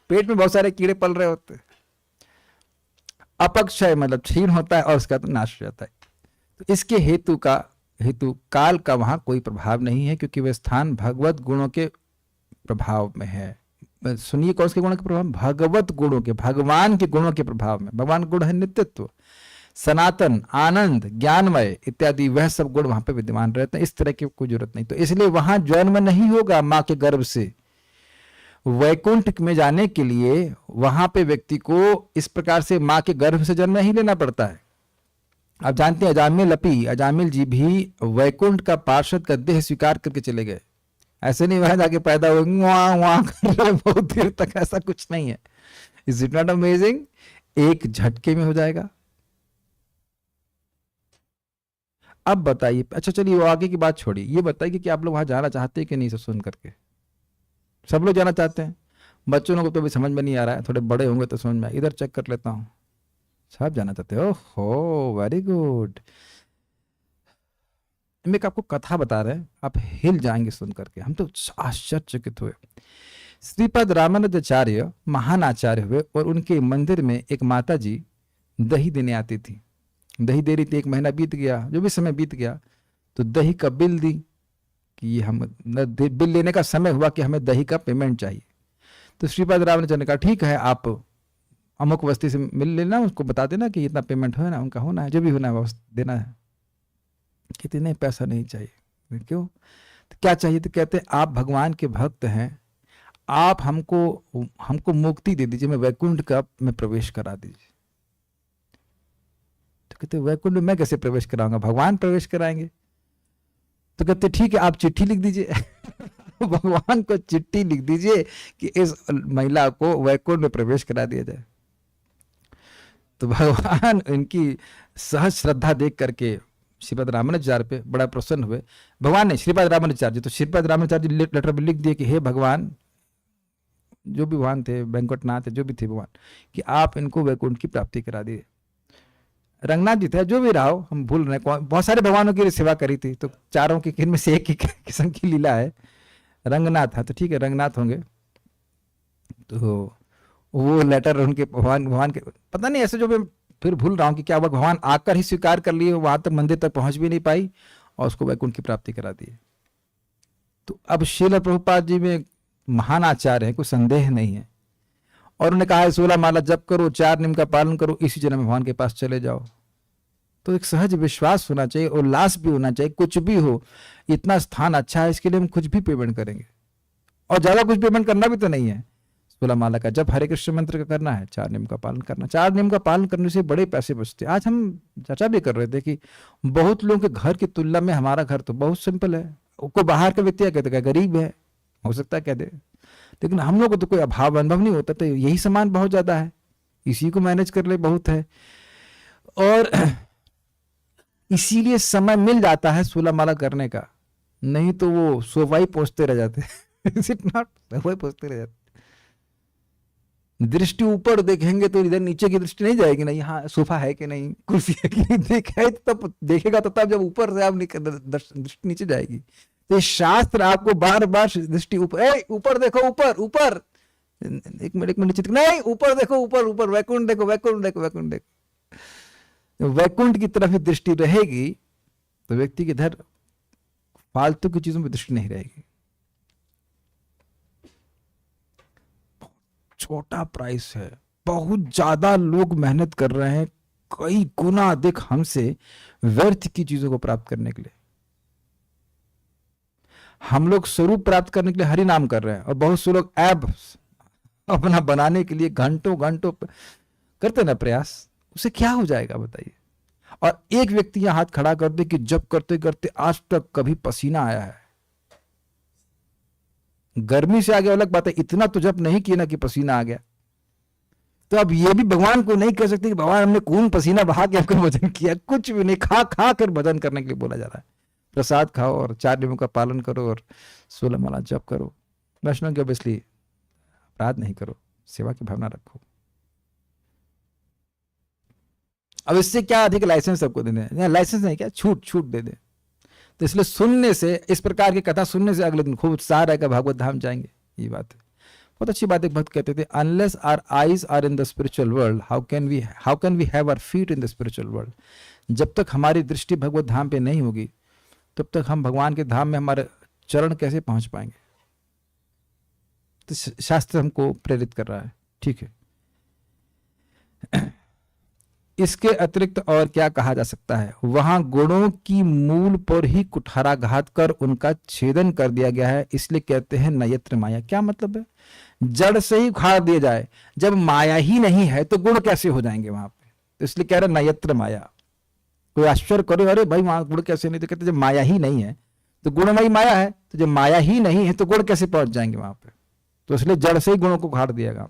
पेट में बहुत सारे कीड़े पल रहे होते हैं। अपक्षय मतलब क्षीण होता है और उसका तो नाश हो जाता है। तो इसके हेतु काल का वहां कोई प्रभाव नहीं है, क्योंकि वह स्थान भगवत गुणों के प्रभाव में है। सुनिए, कौन से गुणों के प्रभाव? भगवत गुणों के, भगवान के गुणों के प्रभाव में। भगवान गुण है नित्यत्व, सनातन, आनंद, ज्ञानमय इत्यादि, वह सब गुण वहां पे विद्यमान रहते हैं। इस तरह की कोई जरूरत नहीं। तो इसलिए वहां जन्म नहीं होगा मां के गर्भ से, वैकुंठ में जाने के लिए वहां पे व्यक्ति को इस प्रकार से मां के गर्भ से जन्म नहीं लेना पड़ता है। आप जानते हैं अजामिल जी भी वैकुंठ का पार्षद का देह स्वीकार करके चले गए। ऐसे नहीं वहां जाके पैदा हुए वहां वहां कर रहे बहुत देर तक, ऐसा कुछ नहीं है। Is it not amazing? एक झटके में हो जाएगा। अब बताइए, अच्छा चलिए वो आगे की बात छोड़िए, ये बताइए कि आप लोग वहां जाना चाहते हैं कि नहीं? सब सुन करके सब लोग जाना चाहते हैं। बच्चों को तो अभी समझ में नहीं आ रहा है, थोड़े बड़े होंगे तो समझ में आए। इधर चेक कर लेता हूँ, सब जाना चाहते हो? हो वेरी गुड। मैं आपको कथा बता रहे हैं, आप हिल जाएंगे सुन करके। हम तो आश्चर्यचकित हुए। श्रीपद रामानुजाचार्य महान आचार्य हुए और उनके मंदिर में एक माता जी दही देने आती थी। दही दे रही थी, 1 महीना बीत गया, जो भी समय बीत गया, तो दही का बिल दी कि ये हम बिल लेने का समय हुआ कि हमें दही का पेमेंट चाहिए। तो श्रीपद रामानुजाचार्य ने कहा ठीक है, आप अमुक वस्ती से मिल लेना, उसको बता देना कि इतना पेमेंट हो ना, उनका होना है, जो भी होना है वो देना है। कहते नहीं, पैसा नहीं चाहिए। क्यों? तो क्या चाहिए? तो कहते आप भगवान के भक्त हैं, आप हमको मुक्ति दे दीजिए, मैं वैकुंठ का में प्रवेश करा दीजिए। तो कहते वैकुंठ में मैं कैसे प्रवेश कराऊंगा, भगवान प्रवेश कराएंगे। तो कहते ठीक है, आप चिट्ठी लिख दीजिए भगवान को चिट्ठी लिख दीजिए कि इस महिला को वैकुंठ में प्रवेश करा दिया जाए। तो भगवान इनकी सहज श्रद्धा देख करके श्रीपद रामानुजाचार्य पे बड़ा प्रसन्न हुए। भगवान ने श्रीपद रामानुजाचार्य, तो श्रीपद रामानुजाचार्य जी लेटर में लिख दिए कि हे भगवान, जो भी भगवान थे, वेंकटनाथ जो भी थे भगवान, कि आप इनको वैकुंठ की प्राप्ति करा दिए। रंगनाथ जी थे, जो भी रहा हो, हम भूल रहे हैं, बहुत सारे भगवानों की सेवा करी थी, तो चारों की किन में से एक ही किस्म की लीला है। रंगनाथ था तो ठीक है, रंगनाथ होंगे। तो वो लेटर उनके भगवान के, पता नहीं ऐसे, जो मैं फिर भूल रहा हूँ कि क्या हुआ, भगवान आकर ही स्वीकार कर लिए, वहां तक मंदिर तक पहुंच भी नहीं पाई और उसको वैकुंठ की प्राप्ति करा दी। तो अब श्रील प्रभुपाद जी में महान आचार्य है, कोई संदेह नहीं है, और उन्होंने कहा 16 माला जप करो, 4 नियम का पालन करो, इसी जन्म में भगवान के पास चले जाओ। तो एक सहज विश्वास होना चाहिए, उल्लास भी होना चाहिए, कुछ भी हो, इतना स्थान अच्छा है, इसके लिए हम कुछ भी पेमेंट करेंगे। और ज्यादा कुछ पेमेंट करना भी तो नहीं है। 16 माला का जब, हरे कृष्ण मंत्र का करना है, 4 नियम का पालन करना। 4 नियम का पालन करने से बड़े पैसे बचते। आज हम चर्चा भी कर रहे थे कि बहुत लोगों के घर की तुलना में हमारा घर तो बहुत सिंपल है। कोई बाहर का व्यक्ति कहते हैं गरीब है, हो सकता है कह दे, लेकिन हम लोग को तो कोई अभाव अनुभव नहीं होता, तो यही सामान बहुत ज्यादा है, इसी को मैनेज कर ले बहुत है। और इसीलिए समय मिल जाता है 16 माला करने का, नहीं तो वो सोफा ही पहुंचते रह जाते इज इट नॉट? सोफा पहुंचते रह जाते। दृष्टि ऊपर देखेंगे तो इधर नीचे की दृष्टि नहीं जाएगी ना, यहाँ सोफा है कि नहीं, कुर्सी है कि नहीं, देखे तब देखेगा, तो तब जब ऊपर से आप दृष्टि नीचे जाएगी। तो शास्त्र आपको बार बार दृष्टि ऊपर देखो, ऊपर एक मिनट नीचे नहीं, ऊपर देखो, ऊपर वैकुंठ देखो, वैकुंठ देखो। वैकुंठ की तरफ दृष्टि रहेगी तो व्यक्ति के इधर फालतू की चीजों में दृष्टि नहीं रहेगी। छोटा प्राइस है, बहुत ज्यादा लोग मेहनत कर रहे हैं, कई गुना अधिक हमसे व्यर्थ की चीजों को प्राप्त करने के लिए। हम लोग स्वरूप प्राप्त करने के लिए हरि नाम कर रहे हैं, और बहुत से लोग ऐप अपना बनाने के लिए घंटों करते ना प्रयास, उसे क्या हो जाएगा बताइए। और एक व्यक्ति यहां हाथ खड़ा कर दे कि जब करते करते आज तक कभी पसीना आया है, गर्मी से आगे अलग बात है, इतना तो जब नहीं किया ना कि पसीना आ गया। तो अब ये भी भगवान को नहीं कह सकते कि भगवान हमने खून पसीना बहा के आपको भजन किया, कुछ भी नहीं, खा कर भजन करने के लिए बोला जा रहा है। प्रसाद खाओ और 4 नियमों का पालन करो और 16 माला जप करो। वैष्णव के ऑब्वियसली अपराध नहीं करो, सेवा की भावना रखो। अब इससे क्या अधिक लाइसेंस सबको देने, लाइसेंस नहीं, क्या छूट दे दे। तो इसलिए सुनने से, इस प्रकार की कथा सुनने से अगले दिन खूब उत्साह रहेगा, भागवत धाम जाएंगे। ये बात है, बहुत अच्छी बात। एक भक्त कहते थे, unless our eyes are in the spiritual world, how can we have our feet in the spiritual world. जब तक हमारी दृष्टि भगवत धाम पे नहीं होगी, तब तक हम भगवान के धाम में हमारे चरण कैसे पहुंच पाएंगे। तो शास्त्र हमको प्रेरित कर रहा है, ठीक है। इसके अतिरिक्त और क्या कहा जा सकता है? वहां गुणों की मूल पर ही कुठाराघात कर उनका छेदन कर दिया गया है, इसलिए कहते हैं नयत्र माया। क्या मतलब है? जड़ से ही उखाड़ दिए जाए। जब माया ही नहीं है तो गुण कैसे हो जाएंगे वहां पे? तो इसलिए कह रहे नयत्र माया। कोई आश्चर्य करे, अरे भाई वहां गुण कैसे नहीं? तो कहते जब माया ही नहीं है तो गुणमयी माया है, तो जब माया ही नहीं है तो गुण कैसे पहुंच जाएंगे वहां पे? तो इसलिए जड़ से ही गुणों को उखाड़ दिएगा।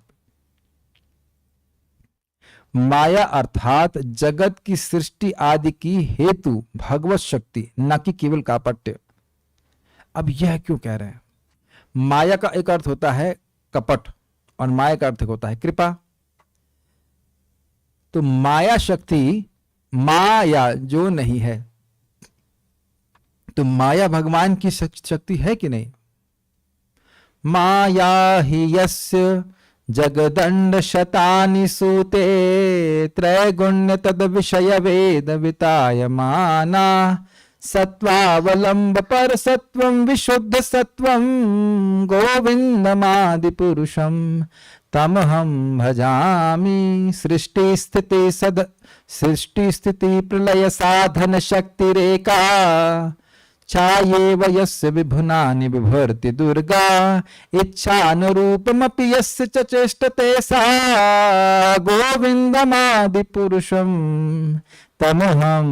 माया अर्थात जगत की सृष्टि आदि की हेतु भगवत शक्ति, न कि केवल कापट्य। अब यह क्यों कह रहे हैं? माया का एक अर्थ होता है कपट और माया का अर्थ होता है कृपा। तो माया शक्ति, माया जो नहीं है, तो माया भगवान की शक्ति है कि नहीं? माया ही यस्य जगदंड शतानि सूते त्रैगुण्य तद विषय वेद वितायमाना सत्वावलंब पर सत्वं विशुद्ध सत्वं गोविंदमादि पुरुषं तमहं भजामि। सृष्टि स्थिति प्रलय साधन शक्ति रेखा छाये वयस्य विभुनानि बिभर्ति दुर्गा इच्छानुरूपमपि यस्य च चेष्टते सा गोविंदमादि पुरुषं तमहं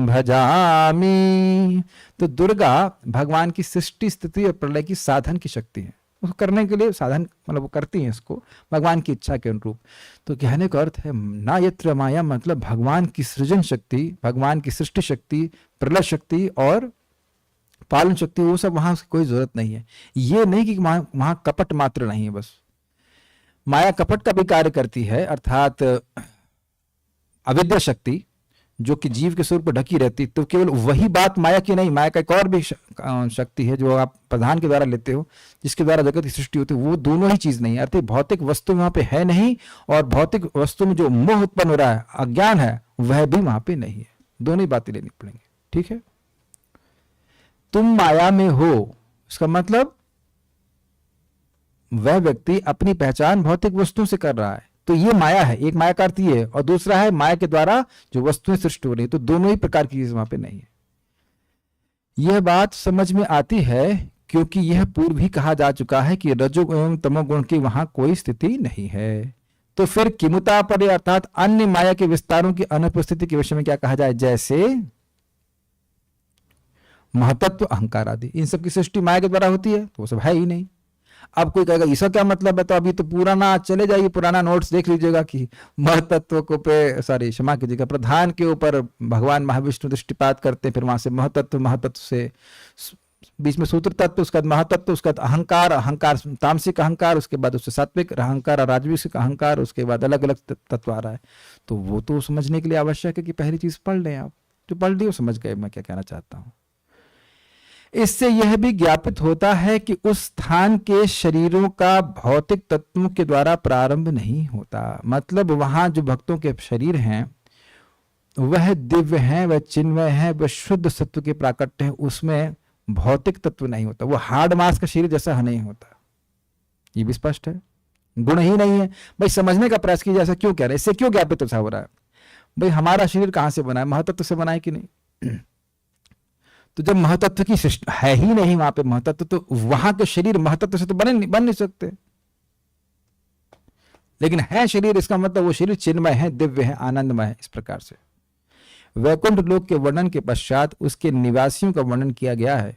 भजामि। तो दुर्गा भगवान की सृष्टि स्थिति और प्रलय की साधन की शक्ति है। उसको करने के लिए साधन मतलब वो करती हैं इसको भगवान की इच्छा के अनुरूप। तो कहने का अर्थ है ना यत्र माया मतलब भगवान की सृजन शक्ति, भगवान की सृष्टि शक्ति, प्रलय शक्ति और पालन शक्ति, वो सब वहां कोई जरूरत नहीं है। ये नहीं कि वहां कपट मात्र नहीं है, बस माया कपट का भी कार्य करती है, अर्थात अविद्या शक्ति जो कि जीव के स्वरूप पर ढकी रहती। तो केवल वही बात माया की नहीं, माया का एक और भी शक्ति है जो आप प्रधान के द्वारा लेते हो, जिसके द्वारा जगत की सृष्टि होती है। वो दोनों ही चीज नहीं है, अर्थात भौतिक वस्तु वहां पे है नहीं और भौतिक वस्तु में जो मोह उत्पन्न हो रहा है, अज्ञान है, वह भी वहां पे नहीं है। दोनों ही बातें लेनी पड़ेंगी। ठीक है, तुम माया में हो, इसका मतलब वह व्यक्ति अपनी पहचान भौतिक वस्तुओं से कर रहा है। तो ये माया है, एक माया का अर्थ ये है, और दूसरा है माया के द्वारा जो वस्तुएं सृष्टि हो रही है। तो दोनों ही प्रकार की चीज वहां पे नहीं है। यह बात समझ में आती है क्योंकि यह पूर्व भी कहा जा चुका है कि रजोगुण एवं तमोगुण की वहां कोई स्थिति नहीं है। तो फिर किमुता पर अर्थात अन्य माया के विस्तारों की अनुपस्थिति के विषय में क्या कहा जाए? जैसे महतत्व, अहंकार आदि, इन सब की सृष्टि माया के द्वारा होती है, तो वो सब है ही नहीं। अब कोई कहेगा इसका क्या मतलब है? तो अभी तो पुराना चले जाइए, पुराना नोट्स देख लीजिएगा कि महतत्व को पे क्षमा कीजिएगा, प्रधान के ऊपर भगवान महाविष्णु दृष्टिपात करते हैं, फिर वहां से महतत्व, महतत्व से बीच में सूत्र तत्व, उसके बाद महतत्व, उसके बाद अहंकार, अहंकार तामसिक अहंकार, उसके बाद उससे सात्विक अहंकार और राजविक अहंकार, उसके बाद अलग अलग तत्व आ रहा है। तो वो तो समझने के लिए आवश्यक है कि पहली चीज पढ़ लें। आप जो पढ़ ली वो समझ गए मैं क्या कहना चाहता हूं। इससे यह भी ज्ञापित होता है कि उस स्थान के शरीरों का भौतिक तत्वों के द्वारा प्रारंभ नहीं होता। मतलब वहां जो भक्तों के शरीर हैं वह दिव्य हैं, वह चिन्मय हैं, वह शुद्ध सत्व के प्राकट्य हैं, उसमें भौतिक तत्व नहीं होता। वो हार्ड मास का शरीर जैसा नहीं होता। ये भी स्पष्ट है, गुण ही नहीं है। भाई समझने का प्रयास कीजिए, ऐसा क्यों कह रहे हैं, इससे क्यों ज्ञापित हो रहा है? भाई हमारा शरीर कहां से बना है? महतत्व से बना है कि नहीं? तो जब महतत्व की सृष्टि है ही नहीं वहां पे महतत्व, तो वहां के शरीर महतत्व से तो बन नहीं सकते। लेकिन है शरीर, इसका मतलब वो शरीर चिन्मय है, दिव्य है, आनंदमय है। इस प्रकार से वैकुंठ लोक के वर्णन के पश्चात उसके निवासियों का वर्णन किया गया है।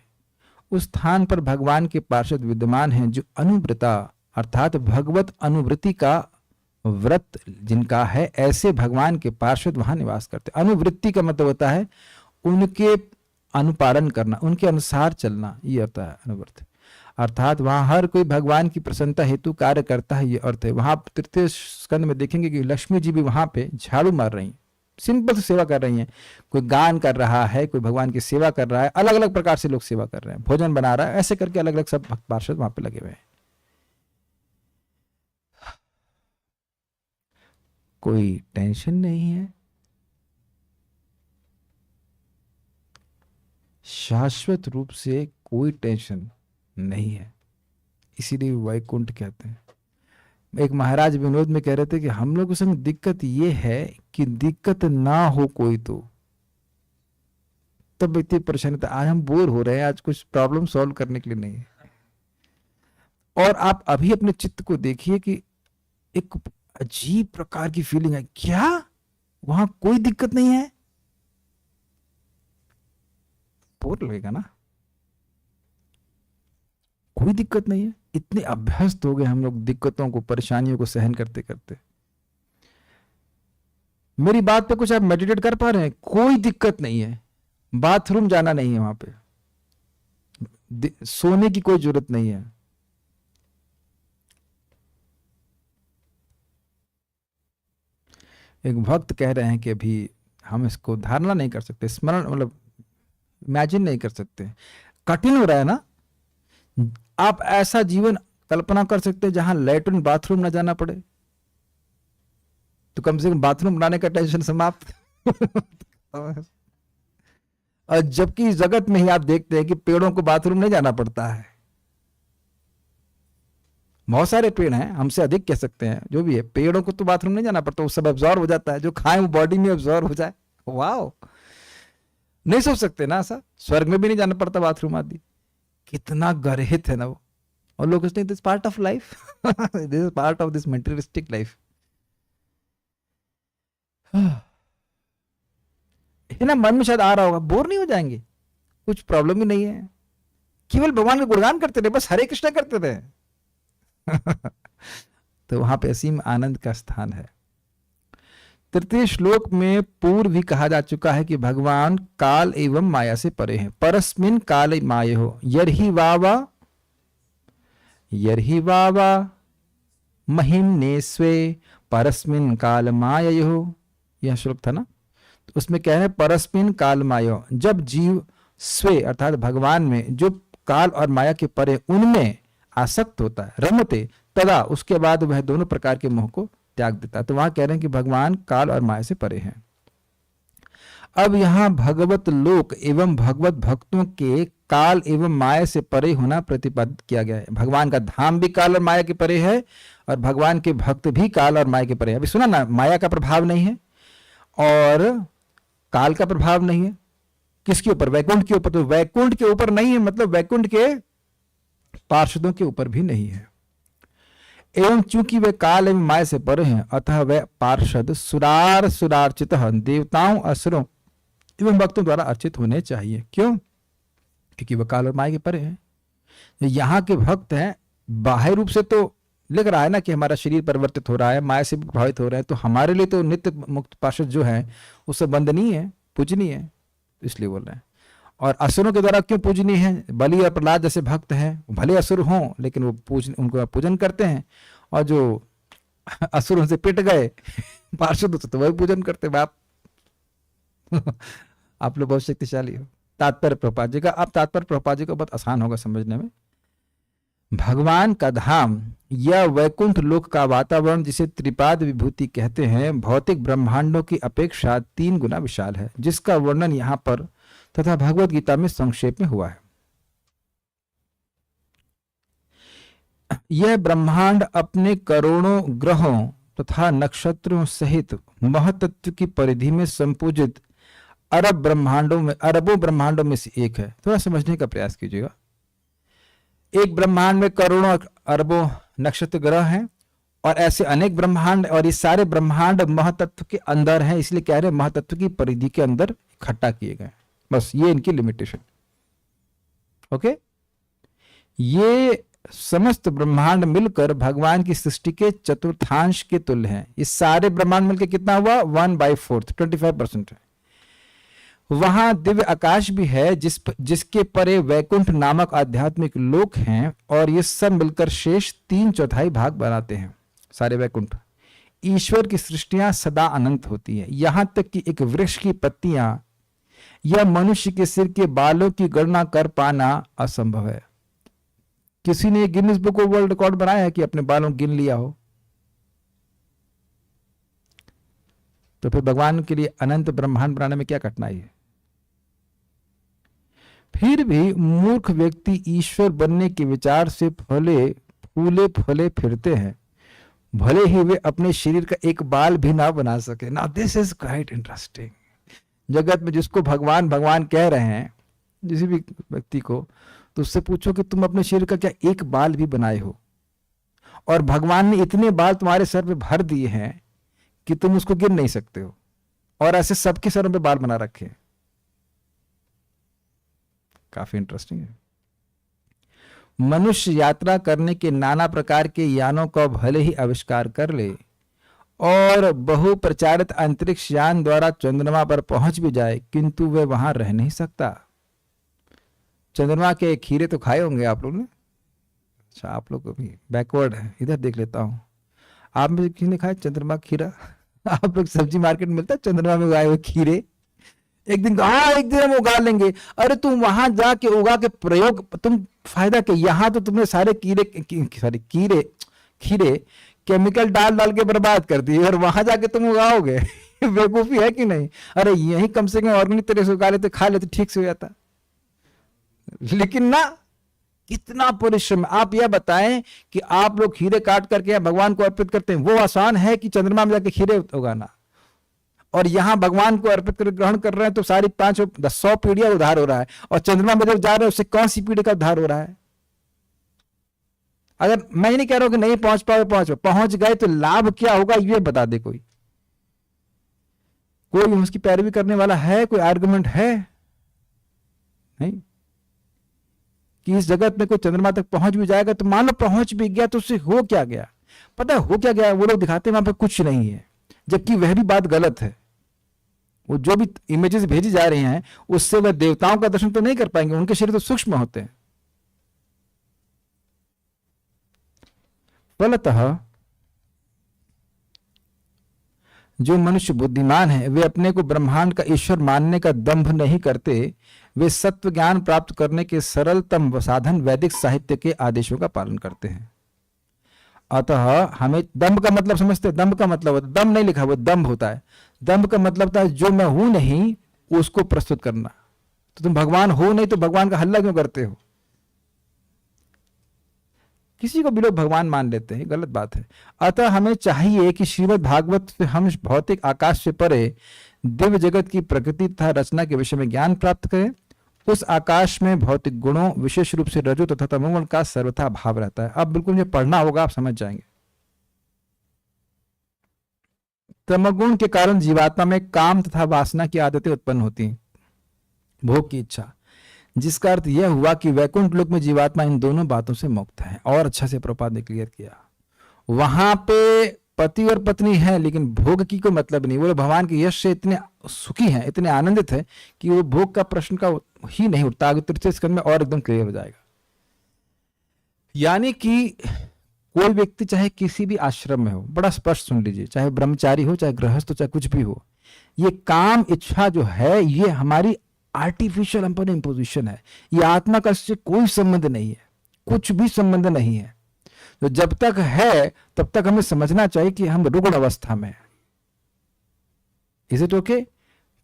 उस स्थान पर भगवान के पार्षद विद्यमान हैं जो अनुव्रता अर्थात भगवत अनुवृत्ति का व्रत जिनका है, ऐसे भगवान के पार्षद वहां निवास करते। अनुवृत्ति का मतलब होता है उनके अनुपालन करना, उनके अनुसार चलना, ये अर्थ है अनुवृत्ति। अर्थात वहां हर कोई भगवान की प्रसन्नता हेतु कार्य करता है, ये अर्थ है। वहां तृतीय स्कंद में देखेंगे कि लक्ष्मी जी भी वहां पे झाड़ू मार रही हैं, सिंपल से सेवा कर रही हैं। कोई गान कर रहा है, कोई भगवान की सेवा कर रहा है, अलग अलग प्रकार से लोग सेवा कर रहे हैं, भोजन बना रहा है, ऐसे करके अलग अलग सब भक्त पार्षद वहां पे लगे हुए हैं। कोई टेंशन नहीं है, शाश्वत रूप से कोई टेंशन नहीं है, इसीलिए वैकुंठ कहते हैं। एक महाराज विनोद में कह रहे थे कि हम लोग संग दिक्कत ये है कि दिक्कत ना हो कोई तो तब इतनी परेशानी था। आज हम बोर हो रहे हैं, आज कुछ प्रॉब्लम सॉल्व करने के लिए नहीं है। और आप अभी अपने चित्त को देखिए कि एक अजीब प्रकार की फीलिंग है, क्या वहां कोई दिक्कत नहीं है? बोर लगेगा ना, कोई दिक्कत नहीं है। इतने अभ्यस्त हो गए हम लोग दिक्कतों को, परेशानियों को सहन करते करते। मेरी बात पे कुछ आप मेडिटेट कर पा रहे हैं? कोई दिक्कत नहीं है, बाथरूम जाना नहीं है वहां पे, सोने की कोई जरूरत नहीं है। एक भक्त कह रहे हैं कि अभी हम इसको धारणा नहीं कर सकते, स्मरण मतलब इमेजिन नहीं कर सकते, कठिन हो रहा है ना। आप ऐसा जीवन कल्पना कर सकते हैं जहां लैट्रिन बाथरूम ना जाना पड़े, तो कम से कम बाथरूम बनाने का टेंशन समाप्त। और जबकि इस जगत में ही आप देखते हैं कि पेड़ों को बाथरूम नहीं जाना पड़ता है। बहुत सारे पेड़ हैं, हमसे अधिक कह सकते हैं, जो भी है, पेड़ों को तो बाथरूम नहीं जाना पड़ता, वो सब एब्जॉर्ब हो जाता है, जो खाएं वो बॉडी में एब्जॉर्ब हो जाए। वाह, नहीं सोच सकते ना ऐसा, स्वर्ग में भी नहीं जाना पड़ता बाथरूम आदि। कितना गर्हित है ना वो। और लोग कहते हैं this part of life, this is part of this materialistic life. है ना, मन में शायद आ रहा होगा, बोर नहीं हो जाएंगे? कुछ प्रॉब्लम ही नहीं है, केवल भगवान का गुणगान करते रहे, बस हरे कृष्णा करते रहे। तो वहां पे असीम आनंद का स्थान है। तृतीय श्लोक में पूर्व भी कहा जा चुका है कि भगवान काल एवं माया से परे हैं। परस्मिन काल माये हो यर्हि वावा महिम्ने स्वे परस्मिन काल माया हो। यह श्लोक था ना, तो उसमें कह रहे हैं परस्मिन काल मायो, जब जीव स्वे अर्थात भगवान में, जो काल और माया के परे उनमें आसक्त होता है, रमते तदा, उसके बाद वह दोनों प्रकार के मोह को त्याग देता है। तो वहां कह रहे हैं कि भगवान काल और माया से परे हैं। अब यहां भगवत लोक एवं भगवत भक्तों के काल एवं माया से परे होना प्रतिपादित किया गया है। भगवान का धाम भी काल और माया के परे है, और भगवान के भक्त भी काल और माया के परे है। अभी सुना ना, माया का प्रभाव नहीं है और काल का प्रभाव नहीं है। किसके ऊपर? वैकुंठ के ऊपर। तो वैकुंठ के ऊपर नहीं है मतलब वैकुंठ के पार्षदों के ऊपर भी नहीं है। एवं चूंकि वे काल एवं माया से परे हैं, अतः वे पार्षद सुरार्चित देवताओं, असुरों एवं भक्तों द्वारा अर्चित होने चाहिए। क्यों? क्योंकि वह काल और माया के परे हैं। यहाँ के भक्त हैं, बाह्य रूप से तो लग रहा है ना कि हमारा शरीर परिवर्तित हो रहा है, माया से भी प्रभावित हो रहा है, तो हमारे लिए तो नित्य मुक्त पार्षद जो है उससे वंदनीय है, पूजनीय है, इसलिए बोल रहे हैं। और असुरों के द्वारा क्यों पूजनीय है? बलि और प्रहलाद जैसे भक्त हैं, भले असुर हों लेकिन वो उनको पूजन करते हैं, और जो असुरों से पिट गए पार्षद से तो वही पूजन करते हैं। आप लोग बहुत शक्तिशाली हो। तात्पर्य प्रभुपाद जी का, अब तात्पर्य प्रभुपाद जी का बहुत आसान होगा समझने में। भगवान का धाम या वैकुंठ लोक का वातावरण, जिसे त्रिपाद विभूति कहते हैं, भौतिक ब्रह्मांडों की अपेक्षा 3 गुना विशाल है, जिसका वर्णन यहाँ पर तथा भगवत गीता में संक्षेप में हुआ है। यह ब्रह्मांड अपने करोड़ों ग्रहों तथा नक्षत्रों सहित महतत्व की परिधि में संपूजित अरबों ब्रह्मांडों में से एक है। थोड़ा समझने का प्रयास कीजिएगा। एक ब्रह्मांड में करोड़ों अरबों नक्षत्र ग्रह हैं, और ऐसे अनेक ब्रह्मांड, और ये सारे ब्रह्मांड महतत्व के अंदर हैं, इसलिए कह रहे हैं महतत्व की परिधि के अंदर इकट्ठा किए गए। बस ये इनकी लिमिटेशन। ओके, ये समस्त ब्रह्मांड मिलकर भगवान की सृष्टि के चतुर्थांश के तुल्य हैं। ये सारे ब्रह्मांड मिलकर कितना हुआ? 1/4, 25% है। वहां दिव्य आकाश भी है, जिसके परे वैकुंठ नामक आध्यात्मिक लोक हैं, और ये सब मिलकर शेष 3/4 भाग बनाते हैं सारे वैकुंठ। ईश्वर की सृष्टियां सदा अनंत होती है, यहां तक कि एक वृक्ष की पत्तियां या मनुष्य के सिर के बालों की गणना कर पाना असंभव है। किसी ने Guinness book of world record बनाया है कि अपने बालों गिन लिया हो? तो फिर भगवान के लिए अनंत ब्रह्मांड बनाने में क्या कठिनाई है? फिर भी मूर्ख व्यक्ति ईश्वर बनने के विचार से फूले फिरते हैं, भले ही वे अपने शरीर का एक बाल भी ना बना सके। ना दिस इज क्वाइट इंटरेस्टिंग। जगत में जिसको भगवान भगवान कह रहे हैं, किसी भी व्यक्ति को, तो उससे पूछो कि तुम अपने शरीर का क्या एक बाल भी बनाए हो? और भगवान ने इतने बाल तुम्हारे सर पे भर दिए हैं कि तुम उसको गिन नहीं सकते हो, और ऐसे सबके सरों पे बाल बना रखे हैं। काफी इंटरेस्टिंग है। मनुष्य यात्रा करने के नाना प्रकार के यानों का भले ही आविष्कार कर ले और बहु प्रचारित अंतरिक्ष यान द्वारा चंद्रमा पर पहुंच भी जाए, किंतु वह वहां रह नहीं सकता। चंद्रमा के खीरे तो खाए होंगे आप लोग ने। अच्छा, आप लोग भी बैकवर्ड है, इधर देख लेता हूं। आप में किसी ने खाया चंद्रमा खीरा? आप लोग सब्जी मार्केट में मिलता है चंद्रमा में उगाए हुए खीरे? एक दिन हाँ, एक दिन हम उगा लेंगे। अरे तुम वहां जाके उगा के प्रयोग, तुम फायदा क्या? यहां तो तुमने सारे खीरे केमिकल डाल डाल के बर्बाद कर दिए, और वहां जाके तुम उगाओगे? बेवकूफी है कि नहीं? अरे यही कम से कम ऑर्गेनिक तरह से उगा लेते, खा लेते, ठीक से हो जाता। लेकिन ना, कितना परिश्रम। आप यह बताएं कि आप लोग खीरे काट करके भगवान को अर्पित करते हैं, वो आसान है कि चंद्रमा में जाके खीरे उगाना? और यहां भगवान को अर्पित कर ग्रहण कर रहे हैं तो सारी 500 पीढ़ियां उद्धार हो रहा है, और चंद्रमा में जब जा रहे हैं उससे कौन सी पीढ़ी का उद्धार हो रहा है? अगर मैं नहीं कह रहा हूं कि नहीं पहुंच पाओ, पहुंच गए तो लाभ क्या होगा, ये बता दे कोई उसकी पैरवी करने वाला है? कोई आर्गुमेंट है? नहीं। कि इस जगत में कोई चंद्रमा तक पहुंच भी जाएगा तो मान लो पहुंच भी गया तो उससे हो क्या गया? पता है हो क्या गया? वो लोग दिखाते हैं वहां पे कुछ नहीं है, जबकि वह भी बात गलत है। वो जो भी इमेजेस भेजी जा रही हैं उससे वह देवताओं का दर्शन तो नहीं कर पाएंगे, उनके शरीर तो सूक्ष्म होते हैं। फलतः जो मनुष्य बुद्धिमान है वे अपने को ब्रह्मांड का ईश्वर मानने का दंभ नहीं करते, वे सत्व ज्ञान प्राप्त करने के सरलतम साधन वैदिक साहित्य के आदेशों का पालन करते हैं। अतः हमें दंभ का मतलब समझते हैं? दंभ का मतलब होता है, दम नहीं लिखा हुआ, दंभ होता है। दंभ का मतलब होता है जो मैं हूं नहीं उसको प्रस्तुत करना। तो तुम भगवान हो नहीं तो भगवान का हल्ला क्यों करते हो? किसी को भी लोग भगवान मान लेते हैं, गलत बात है। अतः हमें चाहिए कि श्रीमद् भागवत से हम भौतिक आकाश से परे दिव्य जगत की प्रकृति तथा रचना के विषय में ज्ञान प्राप्त करें। उस आकाश में भौतिक गुणों, विशेष रूप से रजो तथा तमोगुण का सर्वथा भाव रहता है। अब बिल्कुल ये पढ़ना होगा, आप समझ जाएंगे। तमोगुण के कारण जीवात्मा में काम तथा वासना की आदतें उत्पन्न होती हैं, भोग की इच्छा, जिसका अर्थ यह हुआ कि वैकुंठ लोक में जीवात्मा इन दोनों बातों से मुक्त है। और अच्छा से प्रभुपाद ने क्लियर किया, वहां पे पति और पत्नी है लेकिन भोग की कोई मतलब नहीं। वो भगवान के यश से इतने सुखी हैं, इतने आनंदित हैं कि वो भोग का प्रश्न का ही नहीं उठता। आगे तृतीय स्कंद में और एकदम क्लियर हो जाएगा। यानी कि कोई व्यक्ति चाहे किसी भी आश्रम में हो, बड़ा स्पष्ट सुन लीजिए, चाहे ब्रह्मचारी हो, चाहे गृहस्थ हो, चाहे कुछ भी हो, ये काम इच्छा जो है ये हमारी आर्टिफिशियल हम पर इम्पोजिशन है। ये आत्मा का इससे कोई संबंध नहीं है, कुछ भी संबंध नहीं है। तो जब तक है तब तक हमें समझना चाहिए कि हम रुग्ण अवस्था में। Is it okay?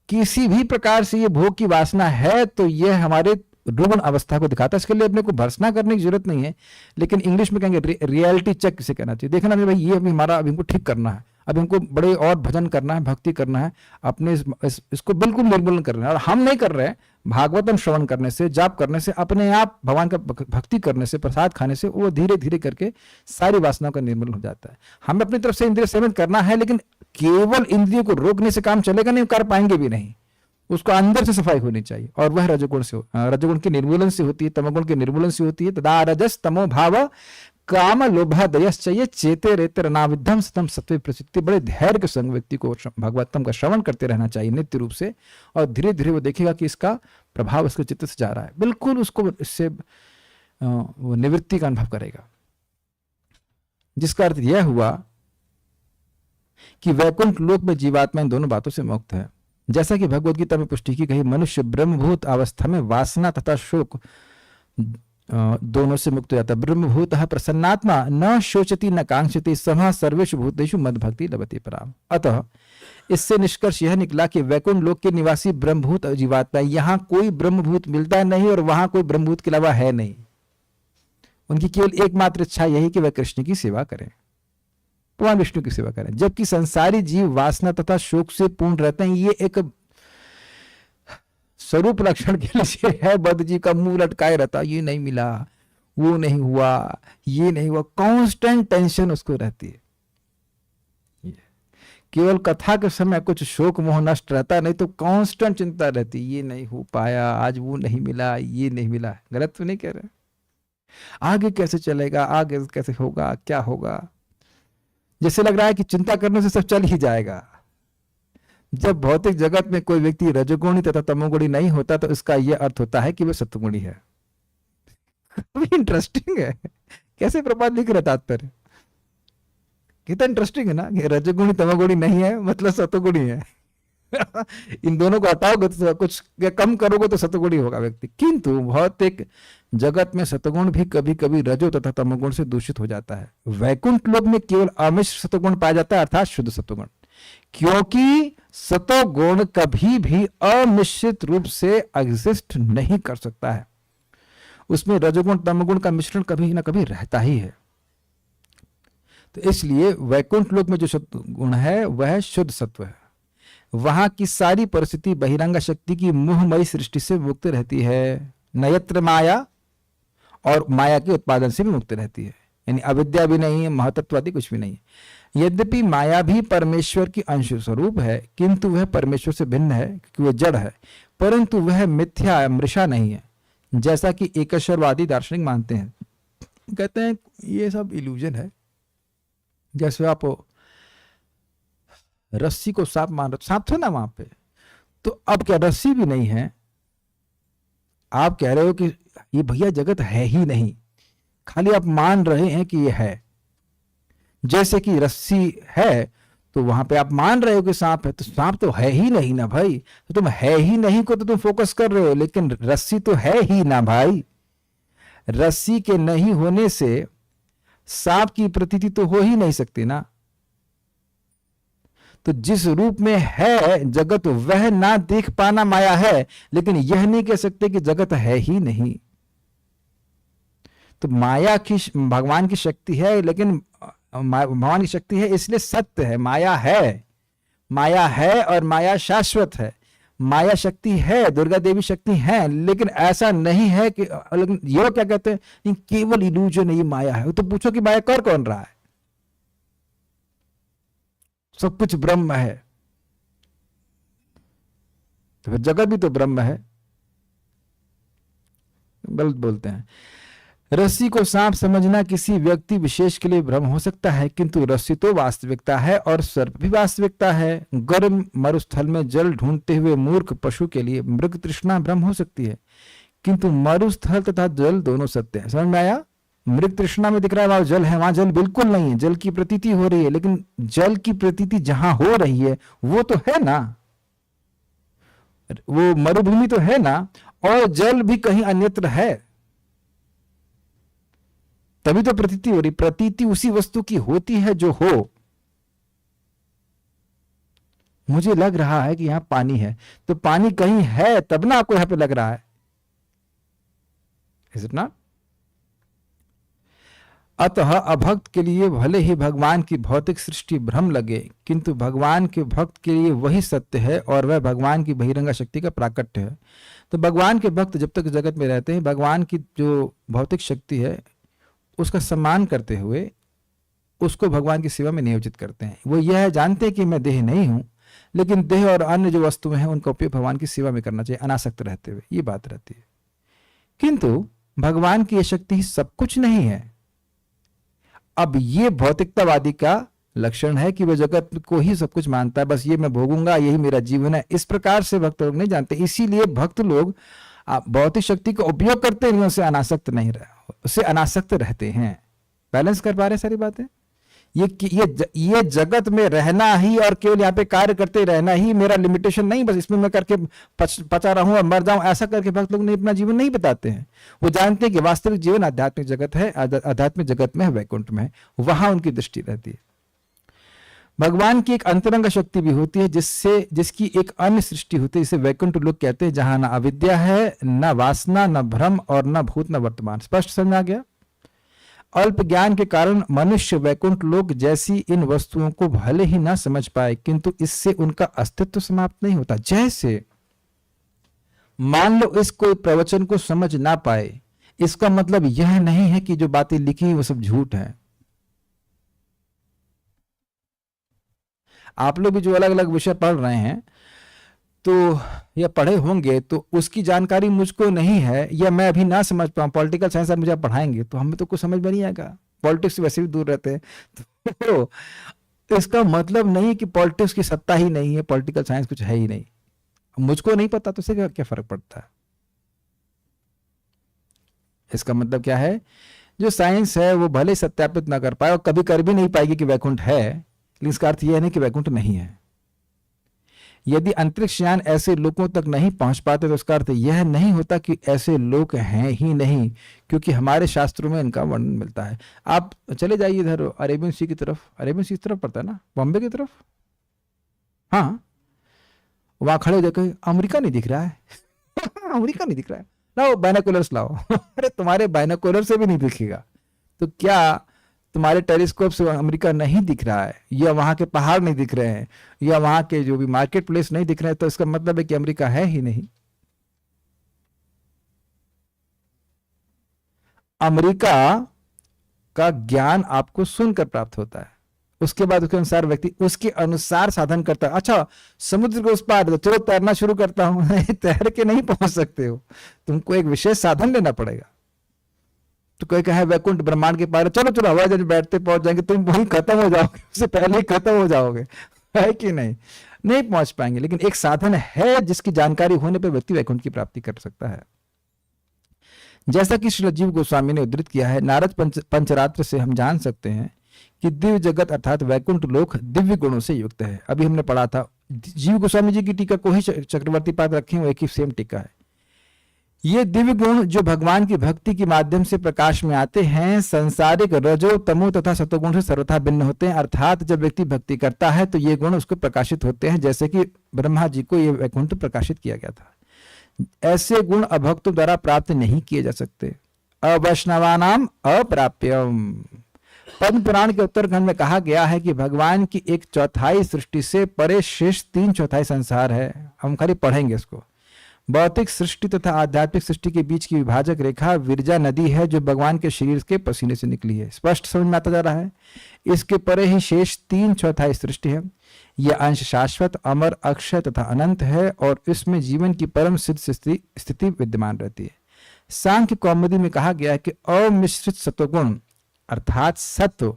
किसी भी प्रकार से ये भोग की वासना है तो ये हमारे रुग्ण अवस्था को दिखाता है। इसके लिए अपने को भर्सना करने की जरूरत नहीं है, लेकिन इंग्लिश में कहेंगे रियलिटी चेक किसे कहना चाहिए। देखना नहीं भाई, ये अभी हमारा, अभी हमको ठीक करना है, अब हमको बड़े और भजन करना है, भक्ति करना है, अपने इसको बिल्कुल निर्मूलन करना है। और हम नहीं कर रहे हैं। भागवतम श्रवण करने से, जाप करने से, अपने आप भगवान का भक्ति करने से, प्रसाद खाने से वो धीरे धीरे करके सारी वासनाओं का निर्मूलन हो जाता है। हमें अपनी तरफ से इंद्रिय संयम करना है, लेकिन केवल इंद्रियों को रोकने से काम चलेगा नहीं, कर पाएंगे भी नहीं। उसको अंदर से सफाई होनी चाहिए, और वह रजोगुण से, रजोगुण के निर्मूलन से होती है, तमोगुण के निर्मूलन से होती है। तदा रजस तमो भाव काम लोभादयस चाहिए चेते रेते रनाविद्धम सतम सत्वे प्रसिद्धि। बड़े धैर्य के संग व्यक्ति को भागवतम का श्रवण करते रहना चाहिए नित्य रूप से, और धीरे धीरे वो देखेगा कि इसका प्रभाव उसके चित्त से जा रहा है। बिल्कुल उसको इससे वो निवृत्ति का अनुभव करेगा, जिसका अर्थ यह हुआ कि वैकुंठ लोक में जीवात्मा इन दोनों बातों से मुक्त है। जैसा कि भगवद गीता में पुष्टि की गई, मनुष्य ब्रह्मभूत अवस्था में वासना तथा शोक दोनों से मुक्त हो जाता है। ब्रह्मभूत प्रसन्नात्मा न शोचति न कांक्षति सह सर्वेषु भूतेषु मद भक्ति लभते पराम। अतः इससे निष्कर्ष यह निकला कि वैकुंठ लोक के निवासी ब्रह्मभूत जीवात्मा, यहाँ कोई ब्रह्मभूत मिलता नहीं और वहां कोई ब्रह्मभूत के अलावा है नहीं। उनकी केवल एकमात्र इच्छा यही कि वह कृष्ण की सेवा करें, भगवान विष्णु की सेवा करें। जबकि संसारी जीव वासना तथा शोक से पूर्ण रहते हैं। ये एक स्वरूप लक्षण के लिए है, बद्ध जी का मुंह लटकाए रहता, ये नहीं मिला, वो नहीं हुआ, ये नहीं हुआ, कांस्टेंट टेंशन उसको रहती है। केवल कथा के समय कुछ शोक मोह नष्ट रहता, नहीं तो कांस्टेंट चिंता रहती, ये नहीं हो पाया, आज वो नहीं मिला, ये नहीं मिला। गलत तो नहीं कह रहे? आगे कैसे चलेगा, आगे कैसे होगा, क्या होगा? जैसे लग रहा है कि चिंता करने से सब चल ही जाएगा। जब भौतिक जगत में कोई व्यक्ति रजोगुणी तथा तमोगुणी नहीं होता तो इसका यह अर्थ होता है कि वह सत्वगुणी है। इंटरेस्टिंग है कैसे प्रपात लिख रहे तात्पर्य, कितना इंटरेस्टिंग है ना कि रजोगुणी तमोगुणी नहीं है मतलब सत्वगुणी है। इन दोनों को हटाओगे तो कुछ कम करोगे तो सत्वगुणी होगा व्यक्ति। किंतु भौतिक जगत में सत्वगुण भी कभी कभी रजो तथा तमोगुण से दूषित हो जाता है। वैकुंठ लोक में केवल अमिश्र सत्वगुण पाया जाता है, अर्थात शुद्ध सत्वगुण, क्योंकि सत्वगुण कभी भी अमिश्रित रूप से एग्जिस्ट नहीं कर सकता है। उसमें रजोगुण तमोगुण का मिश्रण कभी ना कभी रहता ही है। तो इसलिए वैकुंठ लोक में जो सत्वगुण है वह शुद्ध सत्व है। वहां की सारी परिस्थिति बहिरंग शक्ति की मोहमयी सृष्टि से मुक्त रहती है, नयत्र माया, और माया के उत्पादन से भी मुक्त रहती है। यानी अविद्या भी नहीं है, महतत्व आदि कुछ भी नहीं है। यद्यपि माया भी परमेश्वर की अंश स्वरूप है, किंतु वह परमेश्वर से भिन्न है क्योंकि वह जड़ है, परंतु वह मिथ्या मृषा नहीं है, जैसा कि एकेश्वरवादी दार्शनिक मानते हैं। कहते हैं ये सब इल्यूजन है। जैसे आप रस्सी को सांप मान रहे, सांप था ना वहां पे, तो अब क्या रस्सी भी नहीं है? आप कह रहे हो कि ये भैया जगत है ही नहीं, खाली आप मान रहे हैं कि ये है। जैसे कि रस्सी है तो वहां पे आप मान रहे हो कि सांप है, तो सांप तो है ही नहीं ना भाई। तो तुम है ही नहीं को तो तुम फोकस कर रहे हो, लेकिन रस्सी तो है ही ना भाई। रस्सी के नहीं होने से सांप की प्रतीति तो हो ही नहीं सकती ना। तो जिस रूप में है जगत वह ना देख पाना माया है, लेकिन यह नहीं कह सकते कि जगत है ही नहीं। तो माया की भगवान की शक्ति है, लेकिन भगवान की शक्ति है इसलिए सत्य है। माया है और माया शाश्वत है। माया शक्ति है, दुर्गा देवी शक्ति है, लेकिन ऐसा नहीं है कि ये क्या कहते हैं केवल इल्यूजन है, ये माया है। तो पूछो कि माया कर कौन रहा है? सब कुछ ब्रह्म है, तो फिर जगत भी तो ब्रह्म है। गलत बोलते हैं। रस्सी को सांप समझना किसी व्यक्ति विशेष के लिए भ्रम हो सकता है, किंतु रस्सी तो वास्तविकता है और सर्प भी वास्तविकता है। गर्म मरुस्थल में जल ढूंढते हुए मूर्ख पशु के लिए मृग तृष्णा भ्रम हो सकती है, किंतु मरुस्थल तथा जल दोनों सत्य है। समझ में आया? मृग तृष्णा में दिख रहा है वहां जल है, वहां जल बिल्कुल नहीं है। जल की प्रतीति हो रही है, लेकिन जल की प्रतीति जहां हो रही है वो तो है ना, वो मरुभूमि तो है ना, और जल भी कहीं अन्यत्र है, तभी तो प्रतीति हो रही। प्रतीति उसी वस्तु की होती है जो हो। मुझे लग रहा है कि यहां पानी है, तो पानी कहीं है तब ना आपको यहां पे लग रहा है। Is it not? अतः अभक्त के लिए भले ही भगवान की भौतिक सृष्टि भ्रम लगे, किंतु भगवान के भक्त के लिए वही सत्य है और वह भगवान की बहिरंगा शक्ति का प्राकट्य है। तो भगवान के भक्त जब तक जगत में रहते हैं, भगवान की जो भौतिक शक्ति है उसका सम्मान करते हुए उसको भगवान की सेवा में नियोजित करते हैं। वो यह जानते हैं कि मैं देह नहीं हूं, लेकिन देह और अन्य जो वस्तुएं हैं उनका उपयोग भगवान की सेवा में करना चाहिए, अनासक्त रहते हुए। ये बात रहती है। किंतु भगवान की यह शक्ति सब कुछ नहीं है। अब ये भौतिकतावादी का लक्षण है कि वह जगत को ही सब कुछ मानता है, बस ये मैं भोगूंगा, यही मेरा जीवन है। इस प्रकार से भक्त लोग नहीं जानते। इसीलिए भक्त लोग भौतिक शक्ति का उपयोग करते हैं, उससे अनासक्त नहीं रहे, उससे अनासक्त रहते हैं। बैलेंस कर पा रहे सारी बातें? ये जगत में रहना ही और केवल यहाँ पे कार्य करते रहना ही मेरा लिमिटेशन नहीं, बस इसमें मैं करके पचा रहूं और मर जाऊं, ऐसा करके भक्त लोग ने अपना जीवन नहीं बिताते हैं। वो जानते हैं कि वास्तविक जीवन आध्यात्मिक जगत है, आध्यात्मिक जगत में है, वैकुंठ में है, वहां उनकी दृष्टि रहती है। भगवान की एक अंतरंग शक्ति भी होती है जिसकी एक अन्य सृष्टि होती है, जिसे वैकुंठ लोग कहते हैं, जहां ना अविद्या है, न वासना, न भ्रम और न भूत न वर्तमान। स्पष्ट समझ आ गया? अल्प ज्ञान के कारण मनुष्य वैकुंठ लोक जैसी इन वस्तुओं को भले ही ना समझ पाए, किंतु इससे उनका अस्तित्व समाप्त नहीं होता। जैसे मान लो इस कोई प्रवचन को समझ ना पाए, इसका मतलब यह नहीं है कि जो बातें लिखी हैं वो सब झूठ है। आप लोग भी जो अलग अलग विषय पढ़ रहे हैं तो या पढ़े होंगे, तो उसकी जानकारी मुझको नहीं है या मैं अभी ना समझ पाऊँ। पॉलिटिकल साइंस आप मुझे आप पढ़ाएंगे तो हमें तो कुछ समझ में नहीं आएगा, पॉलिटिक्स से वैसे भी दूर रहते हैं। तो इसका मतलब नहीं है कि पॉलिटिक्स की सत्ता ही नहीं है, पॉलिटिकल साइंस कुछ है ही नहीं। मुझको नहीं पता तो इससे क्या फर्क पड़ता है। इसका मतलब क्या है, जो साइंस है वो भले सत्यापित ना कर पाए और कभी कर भी नहीं पाएगी कि वैकुंठ है, लेकिन इसका अर्थ यह नहीं कि वैकुंठ नहीं है। यदि अंतरिक्ष यान ऐसे लोगों तक नहीं पहुंच पाते तो उसका अर्थ यह नहीं होता कि ऐसे लोग हैं ही नहीं, क्योंकि हमारे शास्त्रों में इनका वर्णन मिलता है। आप चले जाइए इधर अरेबियन सी की तरफ, अरेबियन सी की तरफ पड़ता है ना, बॉम्बे की तरफ। हाँ, वहां खड़े हो जाकर अमेरिका नहीं दिख रहा है अमेरिका नहीं दिख रहा है, लाओ बाइनोकुलर्स लाओ अरे तुम्हारे बाइनोकुलर से भी नहीं दिखेगा तो क्या तुम्हारे टेलीस्कोप से अमेरिका नहीं दिख रहा है, या वहां के पहाड़ नहीं दिख रहे हैं, या वहां के जो भी मार्केट प्लेस नहीं दिख रहे हैं, तो इसका मतलब है कि अमेरिका है ही नहीं। अमेरिका का ज्ञान आपको सुनकर प्राप्त होता है, उसके बाद उसके अनुसार व्यक्ति उसके अनुसार साधन करता है। अच्छा, समुद्र के उस पार तो चलो तैरना शुरू करता हूं तैर के नहीं पहुंच सकते हो, तुमको एक विशेष साधन लेना पड़ेगा। तो कोई कहे वैकुंठ ब्रह्मांड के पार, चलो चलो हवाई जहाज बैठते पहुंच जाएंगे, तुम वहीं खत्म हो जाओगे, उससे पहले ही खत्म हो जाओगे, है कि नहीं? नहीं पहुंच पाएंगे, लेकिन एक साधन है जिसकी जानकारी होने पर व्यक्ति वैकुंठ की प्राप्ति कर सकता है। जैसा कि श्री जीव गोस्वामी ने उद्धृत किया है, नारद पंचरात्र से हम जान सकते हैं कि दिव्य जगत अर्थात वैकुंठ लोक दिव्य गुणों से युक्त है। अभी हमने पढ़ा था, जीव गोस्वामी जी की टीका को ही चक्रवर्ती पाद रखे हुए, एक ही सेम टीका है। ये दिव्य गुण जो भगवान की भक्ति के माध्यम से प्रकाश में आते हैं, संसारिक रजो तमो तथा सतोगुण से सर्वथा भिन्न होते हैं। अर्थात जब व्यक्ति भक्ति करता है तो ये गुण उसको प्रकाशित होते हैं, जैसे कि ब्रह्मा जी को ये वैकुंठ प्रकाशित किया गया था। ऐसे गुण अभक्तों द्वारा प्राप्त नहीं किए जा सकते। अवैष्णवानाम अप्राप्यम। पद्म पुराण के उत्तरखंड में कहा गया है कि भगवान की 1/4 सृष्टि से परे शेष 3/4 संसार है। हम खाली पढ़ेंगे इसको। भौतिक सृष्टि तथा आध्यात्मिक सृष्टि के बीच की विभाजक रेखा विरजा नदी है, जो भगवान के शरीर के पसीने से निकली है। स्पष्ट समझ में आता जा रहा है। इसके परे ही शेष 3/4 सृष्टि है। यह अंश शाश्वत, अमर, अक्षय तथा अनंत है और इसमें जीवन की परम सिद्ध स्थिति विद्यमान रहती है। सांख्य कौमुदी में कहा गया है कि अमिश्रित सत्वगुण अर्थात सत्व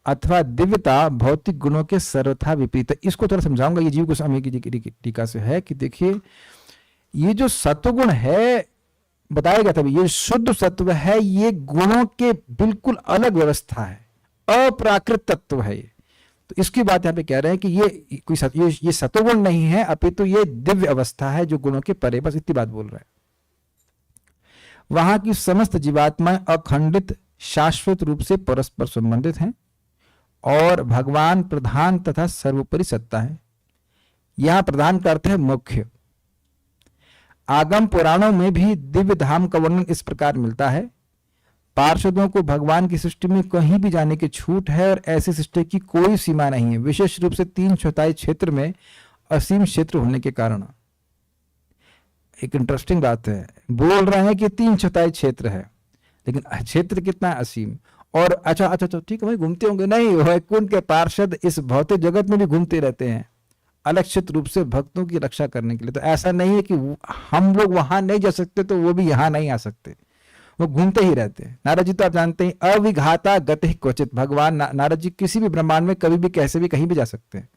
अथवा दिव्यता भौतिक गुणों के सर्वथा विपरीत है। इसको थोड़ा समझाऊंगा, ये जीव गोस्वामी की टीका से है कि देखिए, ये जो सत्वगुण है बताया गया था, ये शुद्ध सत्व है, ये गुणों के बिल्कुल अलग व्यवस्था है, अप्राकृत तत्व है ये। तो इसकी बात यहाँ पे कह रहे हैं कि ये कोई ये सत्वगुण नहीं है, अपितु ये दिव्य अवस्था है जो गुणों के परे, बस इतनी बात बोल रहे हैं। वहां की समस्त जीवात्माएं अखंडित शाश्वत रूप से परस्पर संबंधित हैं और भगवान प्रधान तथा सर्वोपरि सत्ता है। यहां प्रधान का अर्थ है मुख्य। आगम पुराणों में भी दिव्य धाम का वर्णन इस प्रकार मिलता है। पार्षदों को भगवान की सृष्टि में कहीं भी जाने की छूट है और ऐसी सृष्टि की कोई सीमा नहीं है, विशेष रूप से 3/4 क्षेत्र में असीम क्षेत्र होने के कारण। एक इंटरेस्टिंग बात है, बोल रहे हैं कि 3/4 क्षेत्र है, लेकिन क्षेत्र कितना है? असीम। और अच्छा ठीक है भाई, घूमते होंगे, नहीं, वैकुंठ के पार्षद इस भौतिक जगत में भी घूमते रहते हैं अलक्षित रूप से भक्तों की रक्षा करने के लिए। तो ऐसा नहीं है कि हम लोग वहां नहीं जा सकते तो वो भी यहां नहीं आ सकते, वो घूमते ही रहते हैं। नारद जी तो आप जानते हैं, अविघाता गति क्वचित। भगवान नारद जी किसी भी ब्रह्मांड में कभी भी कैसे भी कहीं भी जा सकते हैं।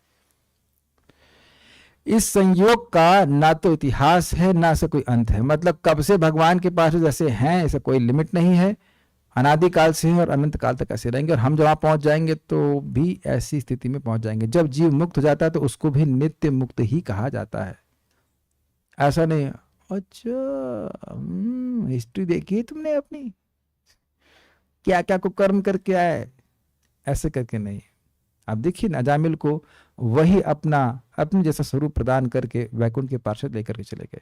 इस संयोग का ना तो इतिहास है ना से कोई अंत है, मतलब कब से भगवान के पास जैसे हैं ऐसा कोई लिमिट नहीं है, अनादिकाल से है और अनंत काल तक ऐसे रहेंगे। और हम जब वहां पहुंच जाएंगे तो भी ऐसी स्थिति में पहुंच जाएंगे। जब जीव मुक्त हो जाता है तो उसको भी नित्य मुक्त ही कहा जाता है। ऐसा नहीं, अच्छा हिस्ट्री देखी तुमने अपनी, क्या क्या को कर्म करके आए, ऐसे करके नहीं। अब देखिए ना, अजामिल को वही अपने जैसा स्वरूप प्रदान करके वैकुंठ के पार्षद लेकर के चले गए।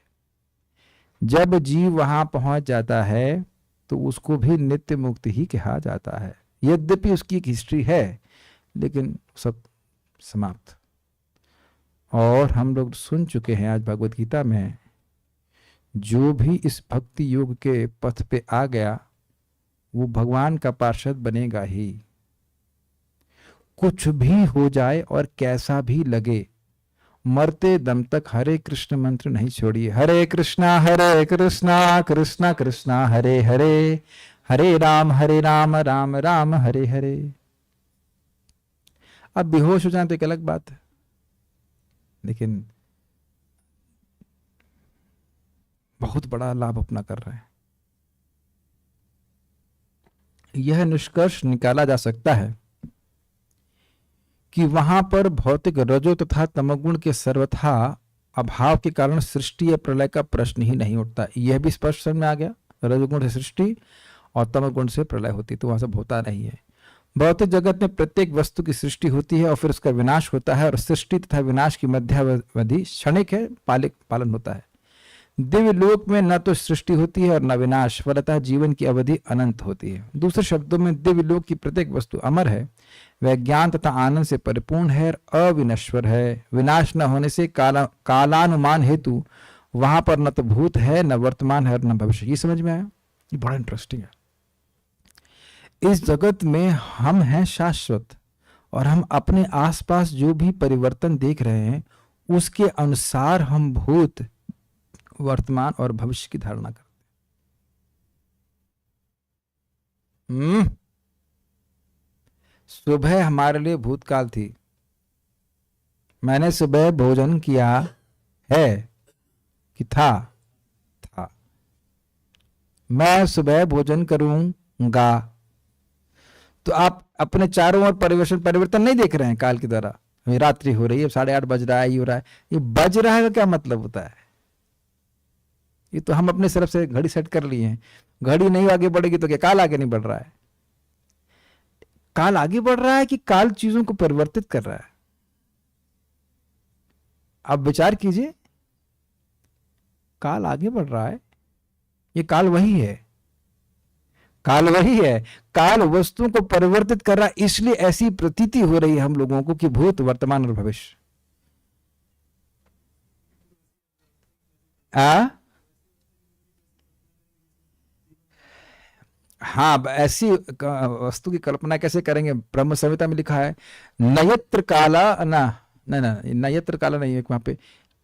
जब जीव वहां पहुंच जाता है तो उसको भी नित्य मुक्त ही कहा जाता है। यद्यपि उसकी एक हिस्ट्री है, लेकिन सब समाप्त। और हम लोग सुन चुके हैं आज भगवत गीता में जो भी इस भक्ति योग के पथ पे आ गया वो भगवान का पार्षद बनेगा ही। कुछ भी हो जाए और कैसा भी लगे, मरते दम तक हरे कृष्ण मंत्र नहीं छोड़िए। हरे कृष्णा कृष्णा कृष्णा हरे हरे, हरे राम राम राम हरे हरे। अब बेहोश हो जाए तो एक अलग बात है, लेकिन बहुत बड़ा लाभ अपना कर रहे हैं। यह निष्कर्ष निकाला जा सकता है कि वहां पर भौतिक रजो तथा तमोगुण के सर्वथा अभाव के कारण सृष्टि या प्रलय का प्रश्न ही नहीं उठता। यह भी स्पष्ट समझ में आ गया, रजोगुण से सृष्टि और तमोगुण से प्रलय होती, तो वहां सब होता नहीं है। भौतिक जगत में प्रत्येक वस्तु की सृष्टि होती है और फिर उसका विनाश होता है, और सृष्टि तथा विनाश की मध्यावधि क्षणिक है, पालन होता है। दिव्य लोक में न तो सृष्टि होती है और न विनाश, फलतः जीवन की अवधि अनंत होती है। दूसरे शब्दों में दिव्य लोक की प्रत्येक वस्तु अमर है, वह ज्ञान तथा आनंद से परिपूर्ण है और अविनश्वर है। विनाश न होने से कालानुमान हेतु वहां पर न तो भूत है, न वर्तमान है और न भविष्य। ये समझ में आया? ये बड़ा इंटरेस्टिंग है। इस जगत में हम हैं शाश्वत, और हम अपने आसपास जो भी परिवर्तन देख रहे हैं उसके अनुसार हम भूत, वर्तमान और भविष्य की धारणा करते हैं। सुबह हमारे लिए भूतकाल थी। मैंने सुबह भोजन किया है कि था? मैं सुबह भोजन करूंगा। तो आप अपने चारों ओर परिवर्तन नहीं देख रहे हैं काल की द्वारा? अभी रात्रि हो रही है, 8:30 बज रहा है, ये हो रहा है। ये बज रहा है का क्या मतलब होता है? ये तो हम अपने तरफ से घड़ी सेट कर लिए हैं। घड़ी नहीं आगे बढ़ेगी तो क्या काल आगे नहीं बढ़ रहा है? काल आगे बढ़ रहा है कि काल चीजों को परिवर्तित कर रहा है? आप विचार कीजिए। काल आगे बढ़ रहा है, ये काल वही है। काल वही है। काल वस्तुओं को परिवर्तित कर रहा है, इसलिए ऐसी प्रतीति हो रही है हम लोगों को कि भूत, वर्तमान और भविष्य। हाँ, ऐसी वस्तु की कल्पना कैसे करेंगे? ब्रह्म संहिता में लिखा है नयत्र काला, ना ना ना, नयत्र काला नहीं है वहां पे।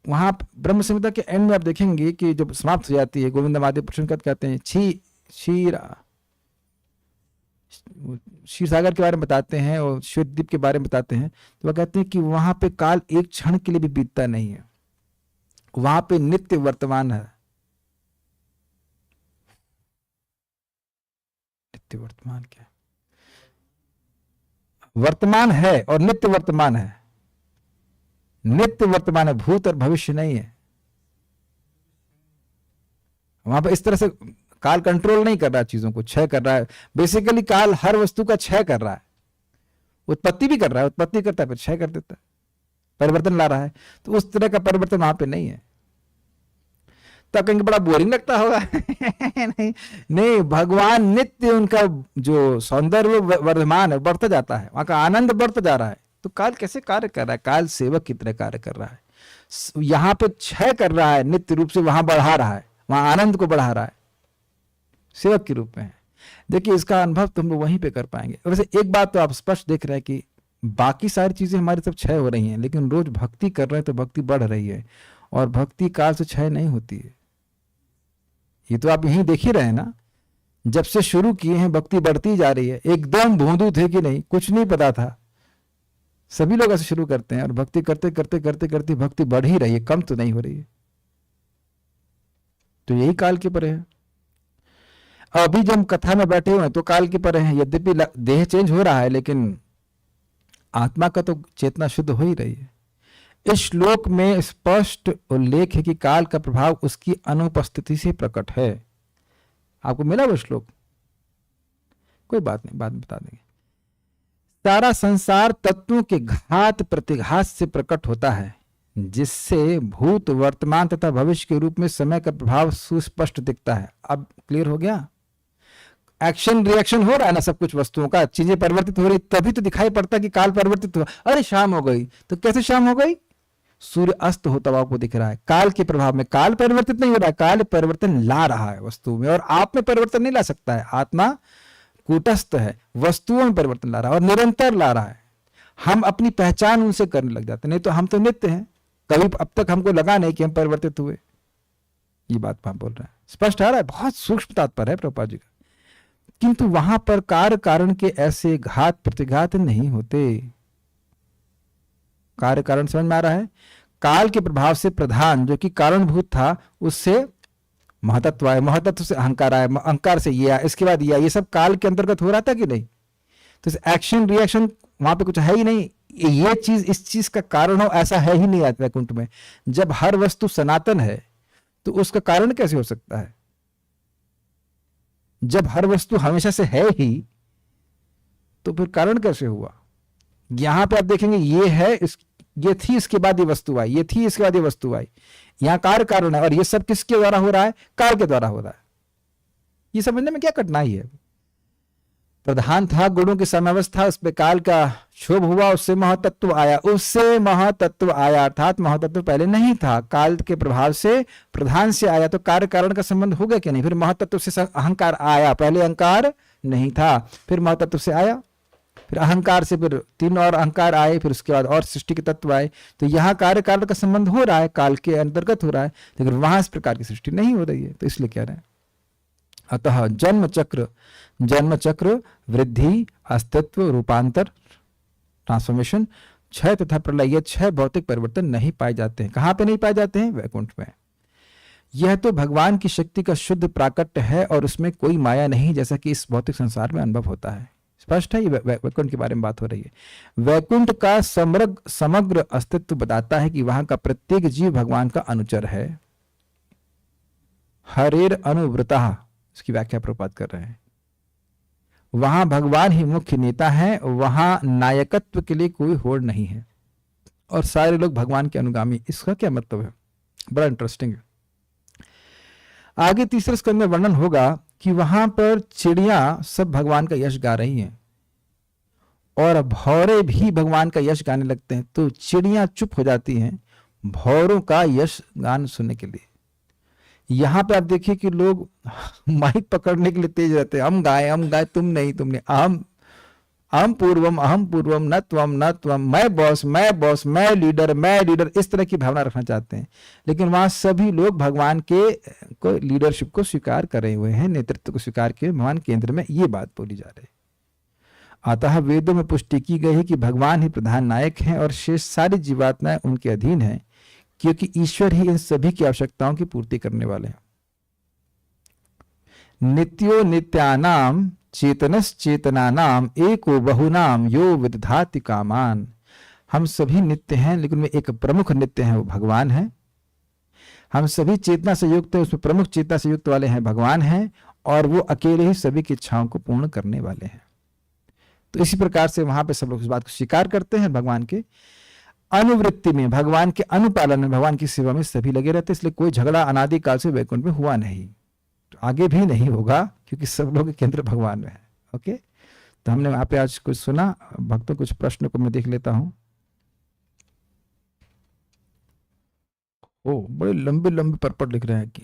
वहां ब्रह्म संहिता के एंड में आप देखेंगे कि जब समाप्त हो जाती है, गोविंद आदि पुरुष कहते हैं क्षीर सागर के बारे में बताते हैं और श्वेत द्वीप के बारे में बताते हैं, तो वह कहते हैं कि वहां पे काल एक क्षण के लिए भी बीतता नहीं है, वहां पे नित्य वर्तमान है। नित्य वर्तमान क्या है? वर्तमान है और नित्य वर्तमान है। नित्य वर्तमान है, भूत और भविष्य नहीं है। वहां पर इस तरह से काल कंट्रोल नहीं कर रहा है, चीजों को क्षय कर रहा है। बेसिकली काल हर वस्तु का क्षय कर रहा है, उत्पत्ति भी कर रहा है, उत्पत्ति करता है फिर क्षय कर देता है, परिवर्तन ला रहा है। तो उस तरह का परिवर्तन वहां पे नहीं है। तब कहेंगे बड़ा बोरिंग लगता होगा। नहीं नहीं, भगवान नित्य, उनका जो सौंदर्य वर्धमान है, बढ़ता जाता है, वहां का आनंद बढ़ता जा रहा है। तो काल कैसे कार्य कर रहा है? काल सेवक की तरह कार्य कर रहा है। यहां पे क्षय कर रहा है नित्य रूप से, वहां बढ़ा रहा है, वहां आनंद को बढ़ा रहा है, सेवक के रूप में है। देखिए, इसका अनुभव तो हम लोग वहीं पे कर पाएंगे। वैसे एक बात तो आप स्पष्ट देख रहे हैं कि बाकी सारी चीजें हमारी सब क्षय हो रही हैं, लेकिन रोज भक्ति कर रहे हैं तो भक्ति बढ़ रही है, और भक्ति काल से क्षय नहीं होती है। ये तो आप यहीं देख ही रहे हैं ना, जब से शुरू किए हैं भक्ति बढ़ती जा रही है। एकदम भोंदू थे कि नहीं, कुछ नहीं पता था, सभी लोग ऐसे शुरू करते हैं और भक्ति करते करते करते करते भक्ति बढ़ ही रही है, कम तो नहीं हो रही है। तो यही काल के परे है। अभी जब हम कथा में बैठे हुए हैं तो काल के परे हैं। यद्यपि देह चेंज हो रहा है, लेकिन आत्मा का तो चेतना शुद्ध हो ही रही है। इस श्लोक में स्पष्ट उल्लेख है कि काल का प्रभाव उसकी अनुपस्थिति से प्रकट है। आपको मिला वो श्लोक? कोई बात नहीं, बाद में बता देंगे। सारा संसार तत्वों के घात प्रतिघात से प्रकट होता है, जिससे भूत, वर्तमान तथा भविष्य के रूप में समय का प्रभाव सुस्पष्ट दिखता है। अब क्लियर हो गया? एक्शन रिएक्शन हो रहा है ना सब कुछ वस्तुओं का, चीजें परिवर्तित हो रही, तभी तो दिखाई पड़ता कि काल परिवर्तित हुआ। अरे शाम हो गई, तो कैसे शाम हो गई? सूर्य अस्त होता हुआ आपको दिख रहा है, काल के प्रभाव में। काल परिवर्तित नहीं हो रहा है, काल परिवर्तन ला रहा है वस्तु में, और आप में परिवर्तन नहीं ला सकता है। आत्मा कूटस्थ है, वस्तुओं में परिवर्तन ला रहा है और निरंतर ला रहा है। हम अपनी पहचान उनसे करने लग जाते हैं, नहीं तो हम तो नित्य हैं, कभी अब तक हमको लगा नहीं कि हम परिवर्तित हुए। ये बात हम बोल रहे हैं, स्पष्ट आ रहा है, बहुत सूक्ष्म तात्पर्य है प्रभुपाद जी का। किंतु वहां पर कार्य कारण के ऐसे घात प्रतिघात नहीं होते। कार्य कारण समझ में आ रहा है? काल के प्रभाव से प्रधान जो कि कारणभूत था, उससे महतत्व आया, महतत्व से अहंकार आया, अहंकार से ये आया, इसके बाद ये आया, ये सब काल के अंतर्गत हो रहा था कि नहीं? तो एक्शन रिएक्शन वहां पे कुछ है ही नहीं। ये चीज इस चीज का कारण हो ऐसा है ही नहीं वैकुंठ में। जब हर वस्तु सनातन है तो उसका कारण कैसे हो सकता है? जब हर वस्तु हमेशा से है ही तो फिर कारण कैसे हुआ? यहां पे आप देखेंगे ये है, ये थी, इसके बाद ये वस्तु आई, ये थी, इसके बाद ये वस्तु आई। यहां कार्य कारण है, और ये सब किसके द्वारा हो रहा है? काल के द्वारा हो रहा है। ये समझने में क्या कठिनाई है? प्रधान था, गुणों की समावस्था, उस पे काल का क्षोभ हुआ, उससे महातत्व आया, उससे महातत्व आया, अर्थात महातत्व पहले नहीं था, काल के प्रभाव से प्रधान से आया, तो कार्य कारण का संबंध हो गया कि नहीं? फिर महातत्व से अहंकार आया, पहले अहंकार नहीं था, फिर महातत्व से आया, फिर अहंकार से फिर तीन और अहंकार आए, फिर उसके बाद और सृष्टि के तत्व आए। तो यहाँ कार्य कारण का संबंध हो रहा है, काल के अंतर्गत हो रहा है, लेकिन वहां इस प्रकार की सृष्टि नहीं हो रही है, तो इसलिए कह रहे हैं। अतः जन्म चक्र वृद्धि, अस्तित्व, रूपांतर, ट्रांसफॉर्मेशन, क्षय तथा प्रलय, ये 6 भौतिक परिवर्तन नहीं पाए जाते हैं। कहां पे नहीं पाए जाते हैं? वैकुंठ में। यह तो भगवान की शक्ति का शुद्ध प्राकट्य है और उसमें कोई माया नहीं, जैसा कि इस भौतिक संसार में अनुभव होता है। स्पष्ट है, ये वैकुंठ के बारे में बात हो रही है। वैकुंठ का समग्र अस्तित्व बताता है कि वहां का प्रत्येक जीव भगवान का अनुचर है। हरेर अनुव्रता, इसकी व्याख्या प्रभुपाद कर रहे हैं। वहां भगवान ही मुख्य नेता है, वहां नायकत्व के लिए कोई होड़ नहीं है और सारे लोग भगवान के अनुगामी। इसका क्या मतलब है? बड़ा इंटरेस्टिंग है। आगे तीसरे स्कंद में वर्णन होगा कि वहां पर चिड़िया सब भगवान का यश गा रही हैं और भौरे भी भगवान का यश गाने लगते हैं, तो चिड़िया चुप हो जाती हैं भौरों का यश गान सुनने के लिए। यहां पे आप देखिए कि लोग माइक पकड़ने के लिए तेज रहते हैं, हम गाए, तुम नहीं, अहम पूर्वम न त्वम, मैं बॉस, मैं लीडर, इस तरह की भावना रखना चाहते हैं। लेकिन वहां सभी लोग भगवान के लीडरशिप को स्वीकार करे हुए हैं, नेतृत्व को स्वीकार किए भगवान केंद्र में, ये बात बोली जा रही है। अतः वेदों में पुष्टि की गई है कि भगवान ही प्रधान नायक हैं और शेष सारी जीवात्माएं उनके अधीन हैं, क्योंकि ईश्वर ही इन सभी की आवश्यकताओं की पूर्ति करने वाले हैं। नित्यो नित्यानाम चेतनस चेतनानाम एको बहुनाम यो विदधाति कामान। हम सभी नित्य हैं, लेकिन में एक प्रमुख नित्य है, वो भगवान है। हम सभी चेतना से युक्त है, उसमें प्रमुख चेतना से युक्त वाले हैं भगवान हैं, और वो अकेले ही सभी की इच्छाओं को पूर्ण करने वाले हैं। तो इसी प्रकार से वहां पे सब लोग इस बात को स्वीकार करते हैं। भगवान के अनुवृत्ति में, भगवान के अनुपालन में, भगवान की सेवा में सभी लगे रहते, इसलिए कोई झगड़ा अनादिकाल से वैकुंठ में हुआ नहीं, तो आगे भी नहीं होगा, क्योंकि सब लोग केंद्र भगवान में है। ओके, तो हमने वहां पे आज कुछ सुना। भक्तों कुछ प्रश्नों को मैं देख लेता हूं। ओ, बड़े लंबे लंबे परपट लिख रहे हैं कि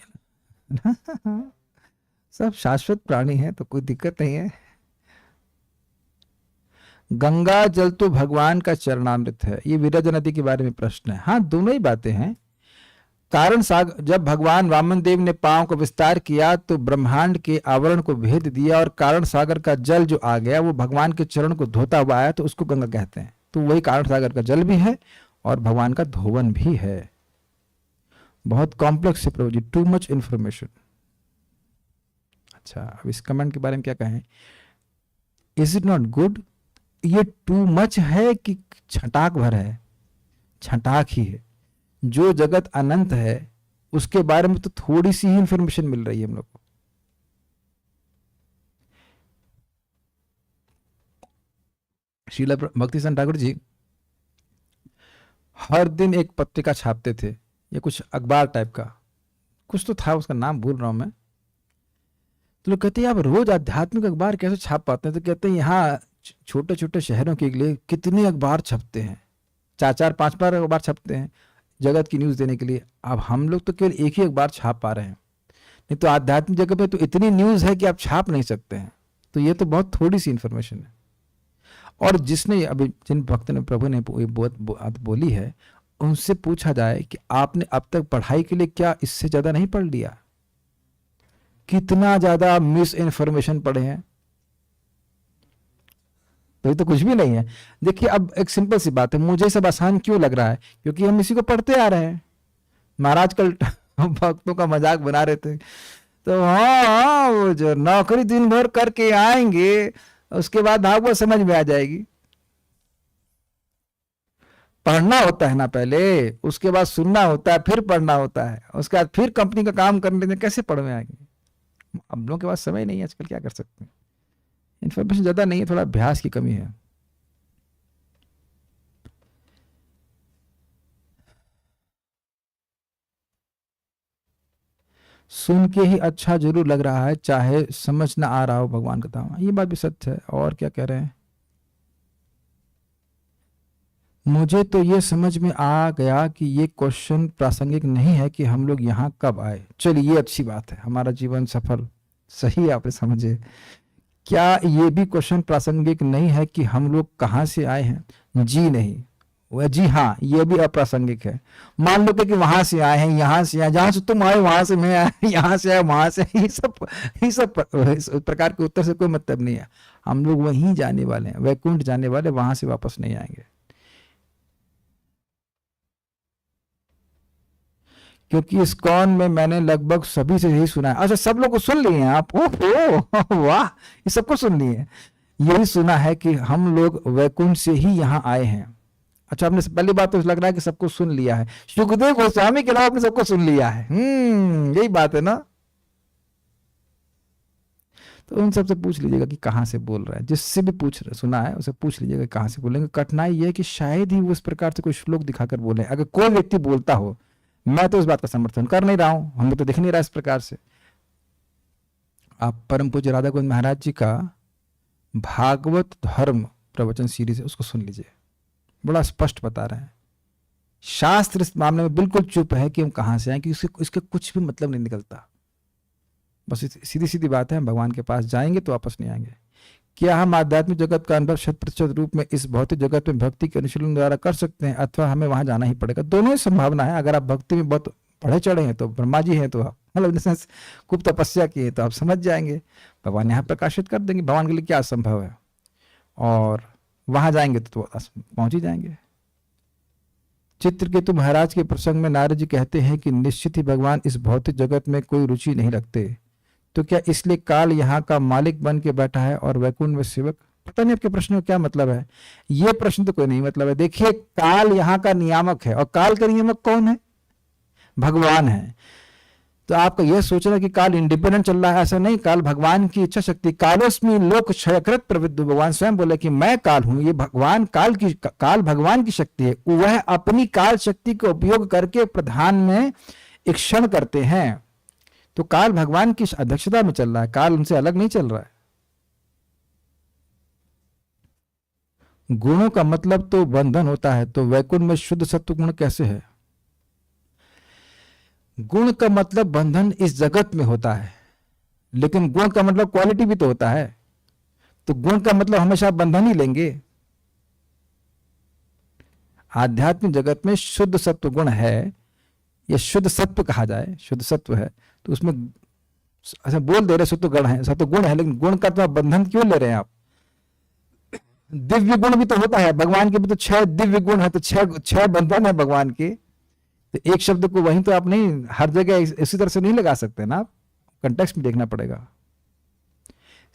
सब शाश्वत प्राणी है, तो कोई दिक्कत नहीं है। गंगा जल तो भगवान का चरणामृत है, ये विरज नदी के बारे में प्रश्न है। हाँ, दोनों ही बातें हैं। कारण सागर, जब भगवान वामन देव ने पांव को विस्तार किया तो ब्रह्मांड के आवरण को भेद दिया, और कारण सागर का जल जो आ गया वो भगवान के चरण को धोता हुआ आया, तो उसको गंगा कहते हैं। तो वही कारण सागर का जल भी है और भगवान का धोवन भी है। बहुत कॉम्प्लेक्स है प्रभु जी, टू मच इंफॉर्मेशन। अच्छा, अब इस कमेंट के बारे में क्या कहें? Is it not good? ये टू मच है कि छटाक भर है? छटाक ही है। जो जगत अनंत है उसके बारे में तो थोड़ी सी ही इंफॉर्मेशन मिल रही है हम लोग को। शीला भक्तिसिंह ठाकुर जी हर दिन एक पत्रिका छापते थे, या कुछ अखबार टाइप का कुछ तो था, उसका नाम भूल रहा हूं मैं। तो लोग कहते हैं आप रोज आध्यात्मिक अखबार कैसे छाप पाते हैं? तो कहते हैं यहाँ छोटे छोटे शहरों के लिए कितने अखबार छपते हैं, 4-4, 5-5 अखबार छपते हैं। जगत की न्यूज़ देने के लिए। अब हम लोग तो केवल एक ही अखबार छाप पा रहे हैं, नहीं तो आध्यात्मिक जगत में तो इतनी न्यूज़ है कि आप छाप नहीं सकते हैं। तो ये तो बहुत थोड़ी सी इन्फॉर्मेशन है। और जिसने अभी जिन भक्त ने प्रभु ने ये बात बोली है, उनसे पूछा जाए कि आपने अब तक पढ़ाई के लिए क्या इससे ज़्यादा नहीं पढ़ लिया? कितना ज़्यादा मिस इन्फॉर्मेशन पढ़े हैं, तो ये तो कुछ भी नहीं है। देखिए, अब एक सिंपल सी बात है, मुझे सब आसान क्यों लग रहा है? क्योंकि हम इसी को पढ़ते आ रहे हैं। महाराज कल भक्तों का मजाक बना रहे थे, तो हाँ वो जो नौकरी दिन भर करके आएंगे, उसके बाद भागवत समझ में आ जाएगी। पढ़ना होता है ना पहले, उसके बाद सुनना होता है, फिर पढ़ना होता है, उसके बाद फिर कंपनी का काम करने में कैसे पढ़ में आएंगे? हम लोगों के पास समय नहीं है आजकल, क्या कर सकते हैं? इन्फॉर्मेशन ज़्यादा नहीं है, थोड़ा अभ्यास की कमी है। सुन के ही अच्छा जरूर लग रहा है, चाहे समझ ना आ रहा हो भगवान का धाम। ये बात भी सत्य है। और क्या कह रहे हैं? मुझे तो ये समझ में आ गया कि ये क्वेश्चन प्रासंगिक नहीं है कि हम लोग यहाँ कब आए। चलिए, ये अच्छी बात है, हमारा जीवन सफल। सही आपने समझे। क्या ये भी क्वेश्चन प्रासंगिक नहीं है कि हम लोग कहाँ से आए हैं? जी नहीं, वह जी हाँ, ये भी अप्रासंगिक है। मान लो कि वहां से आए हैं, यहाँ से आए, जहां से तुम आए वहां से मैं आया, यहाँ से आया वहां से, ये सब इस प्रकार के उत्तर से कोई मतलब नहीं है। हम लोग वहीं जाने वाले हैं, वैकुंठ जाने वाले, वहां से वापस नहीं आएंगे। क्योंकि इस्कॉन में मैंने लगभग सभी से यही सुना है। अच्छा, सब लोग को सुन लिए हैं आप? ओहो वाह, ये सबको सुन लिए हैं। यही सुना है कि हम लोग वैकुंठ से ही यहाँ आए हैं। अच्छा, आपने पहली बात तो लग रहा है कि सबको सुन लिया है। सुखदेव गोस्वामी के अलावा आपने सबको सुन लिया है। यही बात है ना। तो उन सबसे पूछ लीजिएगा कि कहाँ से बोल रहा है। जिससे भी सुना है उसे पूछ लीजिएगा कहाँ से बोलेंगे। कठिनाई यह है कि शायद ही वो इस प्रकार से कोई श्लोक दिखाकर बोले। अगर कोई व्यक्ति बोलता हो, मैं तो इस बात का समर्थन कर नहीं रहा हूं, हमें तो दिख नहीं रहा इस प्रकार से। आप परम पूज्य राधा गोविंद महाराज जी का भागवत धर्म प्रवचन सीरीज है, उसको सुन लीजिए। बड़ा स्पष्ट बता रहे हैं। शास्त्र इस मामले में बिल्कुल चुप है कि हम कहां से आए, कि इसके कुछ भी मतलब नहीं निकलता। बस सीधी सीधी बात है, हम भगवान के पास जाएंगे तो वापस नहीं आएंगे। क्या हम आध्यात्मिक जगत का अनुभव 100% रूप में इस भौतिक जगत में भक्ति के अनुशीलन द्वारा कर सकते हैं, अथवा हमें वहां जाना ही पड़ेगा? दोनों ही संभावना है। अगर आप भक्ति में बहुत बढ़े चढ़े हैं तो ब्रह्मा जी हैं, तो आप मतलब खूब तपस्या की है तो आप समझ जाएंगे, भगवान यहाँ प्रकाशित कर देंगे। भगवान के लिए क्या असंभव है? और वहां जाएंगे तो पहुंच ही जाएंगे। चित्रकेतु महाराज के प्रसंग में नारद जी कहते हैं कि निश्चित ही भगवान इस भौतिक जगत में कोई रुचि नहीं रखते, तो क्या इसलिए काल यहाँ का मालिक बन के बैठा है और वैकुंठ में सेवक? पता नहीं आपके प्रश्न का क्या मतलब है। ये प्रश्न तो कोई नहीं मतलब है। देखिए, काल यहाँ का नियामक है, और काल का नियामक कौन है? भगवान है। तो आपका यह सोचना कि काल इंडिपेंडेंट चल रहा है, ऐसा नहीं। काल भगवान की इच्छा शक्ति, कालोस्मि लोक क्षयकृत प्रविद्ध, भगवान स्वयं बोले कि मैं काल हूं। ये भगवान काल भगवान की शक्ति है। वह अपनी काल शक्ति का उपयोग करके प्रधान में एक क्षण करते हैं। तो काल भगवान की अध्यक्षता में चल रहा है, काल उनसे अलग नहीं चल रहा है। गुणों का मतलब तो बंधन होता है, तो वैकुंठ में शुद्ध सत्व गुण कैसे है? गुण का मतलब बंधन इस जगत में होता है, लेकिन गुण का मतलब क्वालिटी भी तो होता है। तो गुण का मतलब हमेशा बंधन ही लेंगे। आध्यात्मिक जगत में शुद्ध सत्व गुण है, या शुद्ध सत्व कहा जाए, शुद्ध सत्व है, तो उसमें ऐसा बोल दे रहे सत्व गुण है, सत्व गुण है, लेकिन गुण का तो बंधन क्यों ले रहे हैं आप? दिव्य गुण भी तो होता है, भगवान के भी तो 6 दिव्य गुण है, तो 6 बंधन है भगवान के। तो एक शब्द को वहीं तो आप नहीं हर जगह इसी तरह से नहीं लगा सकते ना, आप कंटेक्स्ट में देखना पड़ेगा।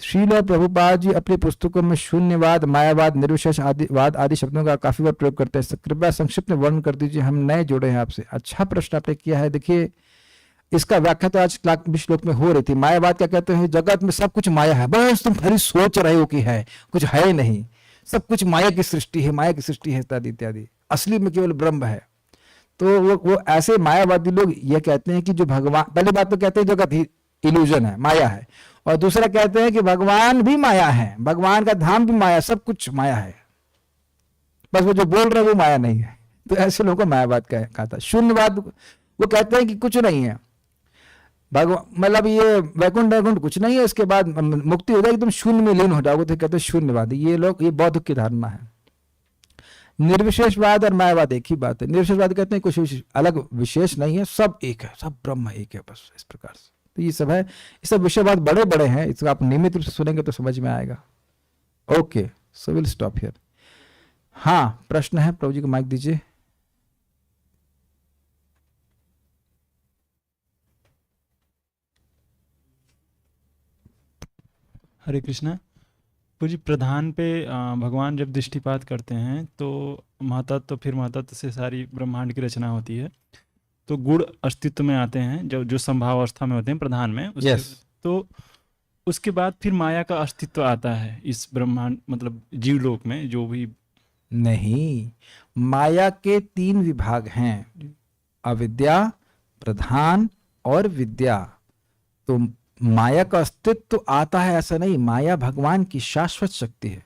श्रील प्रभुपाद जी अपनी पुस्तकों में शून्यवाद, मायावाद, निर्विशेष आदिवाद आदि शब्दों का काफी बार प्रयोग करते हैं। कृपया संक्षिप्त में वर्णन कर दीजिए, हम नए जुड़े हैं आपसे। अच्छा प्रश्न आपने किया है। देखिए, इसका व्याख्या तो आज श्लोक में हो रही थी। मायावाद क्या कहते हैं? जगत में सब कुछ माया है, बस तुम खाली सोच रहे हो कि है, कुछ है नहीं, सब कुछ माया की सृष्टि है, माया की सृष्टि है, इत्यादि इत्यादि। असली में केवल ब्रह्म है। तो वो ऐसे मायावादी लोग ये कहते हैं कि जो भगवान, पहली बात तो कहते हैं जगत ही इल्यूजन है, माया है, और दूसरा कहते हैं कि भगवान भी माया है, भगवान का धाम भी माया, सब कुछ माया है, बस वो जो बोल रहे हैं वो माया नहीं है। तो ऐसे लोगों को मायावाद कहा था। शून्यवाद, वो कहते हैं कि कुछ नहीं है, भगवान मतलब ये वैकुंठ वैकुंठ कुछ नहीं है, इसके बाद मुक्ति हो जाएगी, तुम शून्य में लीन हो जाओगे, तो कहते हैं शून्यवादी। ये लोग, ये बौद्ध की धारणा है। निर्विशेषवाद और मायावाद एक ही बात है। निर्विशेषवाद कहते हैं कुछ अलग विशेष नहीं है, सब एक है, सब ब्रह्म एक है, बस इस प्रकार से। तो ये सब है, ये सब विषय बहुत बड़े बड़े हैं, इसको आप नियमित रूप से सुनेंगे तो समझ में आएगा। Okay, so will stop here. हाँ, प्रश्न है, प्रभु जी को माइक दीजिए। हरे कृष्णा। पूजी, प्रधान पे भगवान जब दृष्टिपात करते हैं तो महातत्व, फिर महातत्व से सारी ब्रह्मांड की रचना होती है, तो गुण अस्तित्व में आते हैं, जो संभाव अवस्था में होते हैं प्रधान में, Yes. तो उसके बाद फिर माया का अस्तित्व आता है इस ब्रह्मांड, मतलब जीवलोक में जो भी। नहीं, माया के 3 विभाग हैं, अविद्या, प्रधान और विद्या। तो माया का अस्तित्व आता है ऐसा नहीं, माया भगवान की शाश्वत शक्ति है।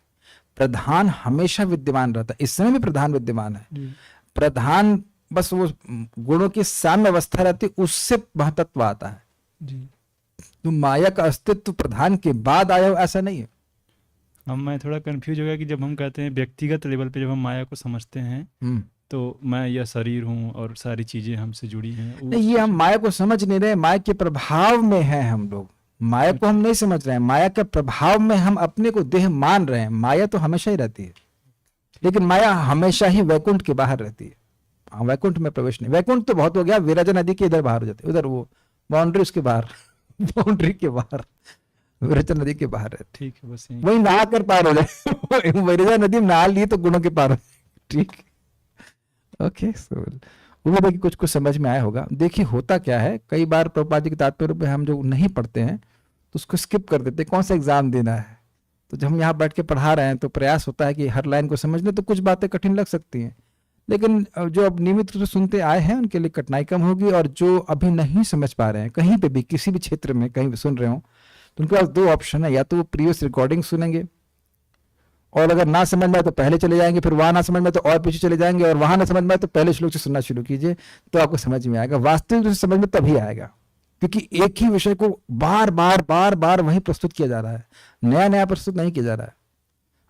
प्रधान हमेशा विद्यमान रहता है, इस समय भी प्रधान विद्यमान है। प्रधान बस वो गुणों की साम्य अवस्था रहती है, उससे महतत्व आता है जी। तो माया का अस्तित्व प्रधान के बाद आया हो ऐसा नहीं है। अब मैं थोड़ा कंफ्यूज हो गया कि जब हम कहते हैं व्यक्तिगत लेवल पे, जब हम माया को समझते हैं तो मैं यह शरीर हूँ और सारी चीजें हमसे जुड़ी हैं, नहीं, ये हम माया को समझ नहीं रहे, माया के प्रभाव में हैं हम लोग। माया को हम नहीं समझ रहे हैं, माया के प्रभाव में हम अपने को देह मान रहे हैं। माया तो हमेशा ही रहती है, लेकिन माया हमेशा ही वैकुंठ के बाहर रहती है। वैकुंठ में प्रवेश नहीं, वैकुंठ तो बहुत हो गया, विरजा नदी के इधर बाहर हो जाते, उधर वो बाउंड्री उसके बाहर बाउंड्री के बाहर, विरजा नदी के बाहर है। ठीक है, बस यही। वही नहा कर पार हो जाए विरजा नदी में नहा लिए तो गुणों के पार हो जाए। ठीक, ओके। सो उम्मीद है कि कुछ कुछ समझ में आया होगा। देखिए होता क्या है, कई बार प्रभुपाद जी के तात्पर्य पे हम जो नहीं पढ़ते हैं तो उसको स्किप कर देते हैं, कौन सा एग्जाम देना है। तो जब हम यहाँ बैठ के पढ़ा रहे हैं तो प्रयास होता है कि हर लाइन को समझने, तो कुछ बातें कठिन लग सकती हैं, लेकिन जो अब नियमित रूप से सुनते आए हैं उनके लिए कठिनाई कम होगी। और जो अभी नहीं समझ पा रहे हैं, कहीं पे भी किसी भी क्षेत्र में कहीं भी सुन रहे हो, तो उनके पास 2 ऑप्शन है, या तो वो प्रीवियस रिकॉर्डिंग सुनेंगे और अगर ना समझ में आए तो पहले चले जाएंगे, फिर वहां ना समझ में आए तो और पीछे चले जाएंगे, और वहां ना समझ में आए तो पहले श्लोक से सुनना शुरू कीजिए, तो आपको समझ में आएगा। वास्तविक रूप से समझ में तभी आएगा, क्योंकि एक ही विषय को बार बार बार बार वही प्रस्तुत किया जा रहा है, नया नया प्रस्तुत नहीं किया जा रहा है।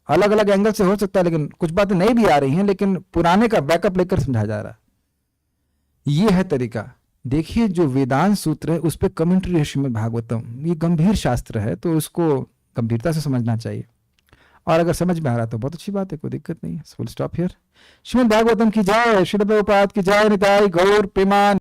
अलग अलग एंगल से हो सकता है, लेकिन कुछ बातें नई भी आ रही हैं, लेकिन पुराने का बैकअप लेकर समझाया जा रहा है। ये है तरीका। देखिए जो वेदांत सूत्र है उस पर कमेंट्री है श्रीमद् भागवतम, ये गंभीर शास्त्र है, तो उसको गंभीरता से समझना चाहिए। और अगर समझ में आ रहा तो बहुत अच्छी बात है, कोई दिक्कत नहीं है। Full stop here. Shrimad Bhagavatam की जय, श्रील प्रभुपाद की जय, निताई गौर प्रेमान।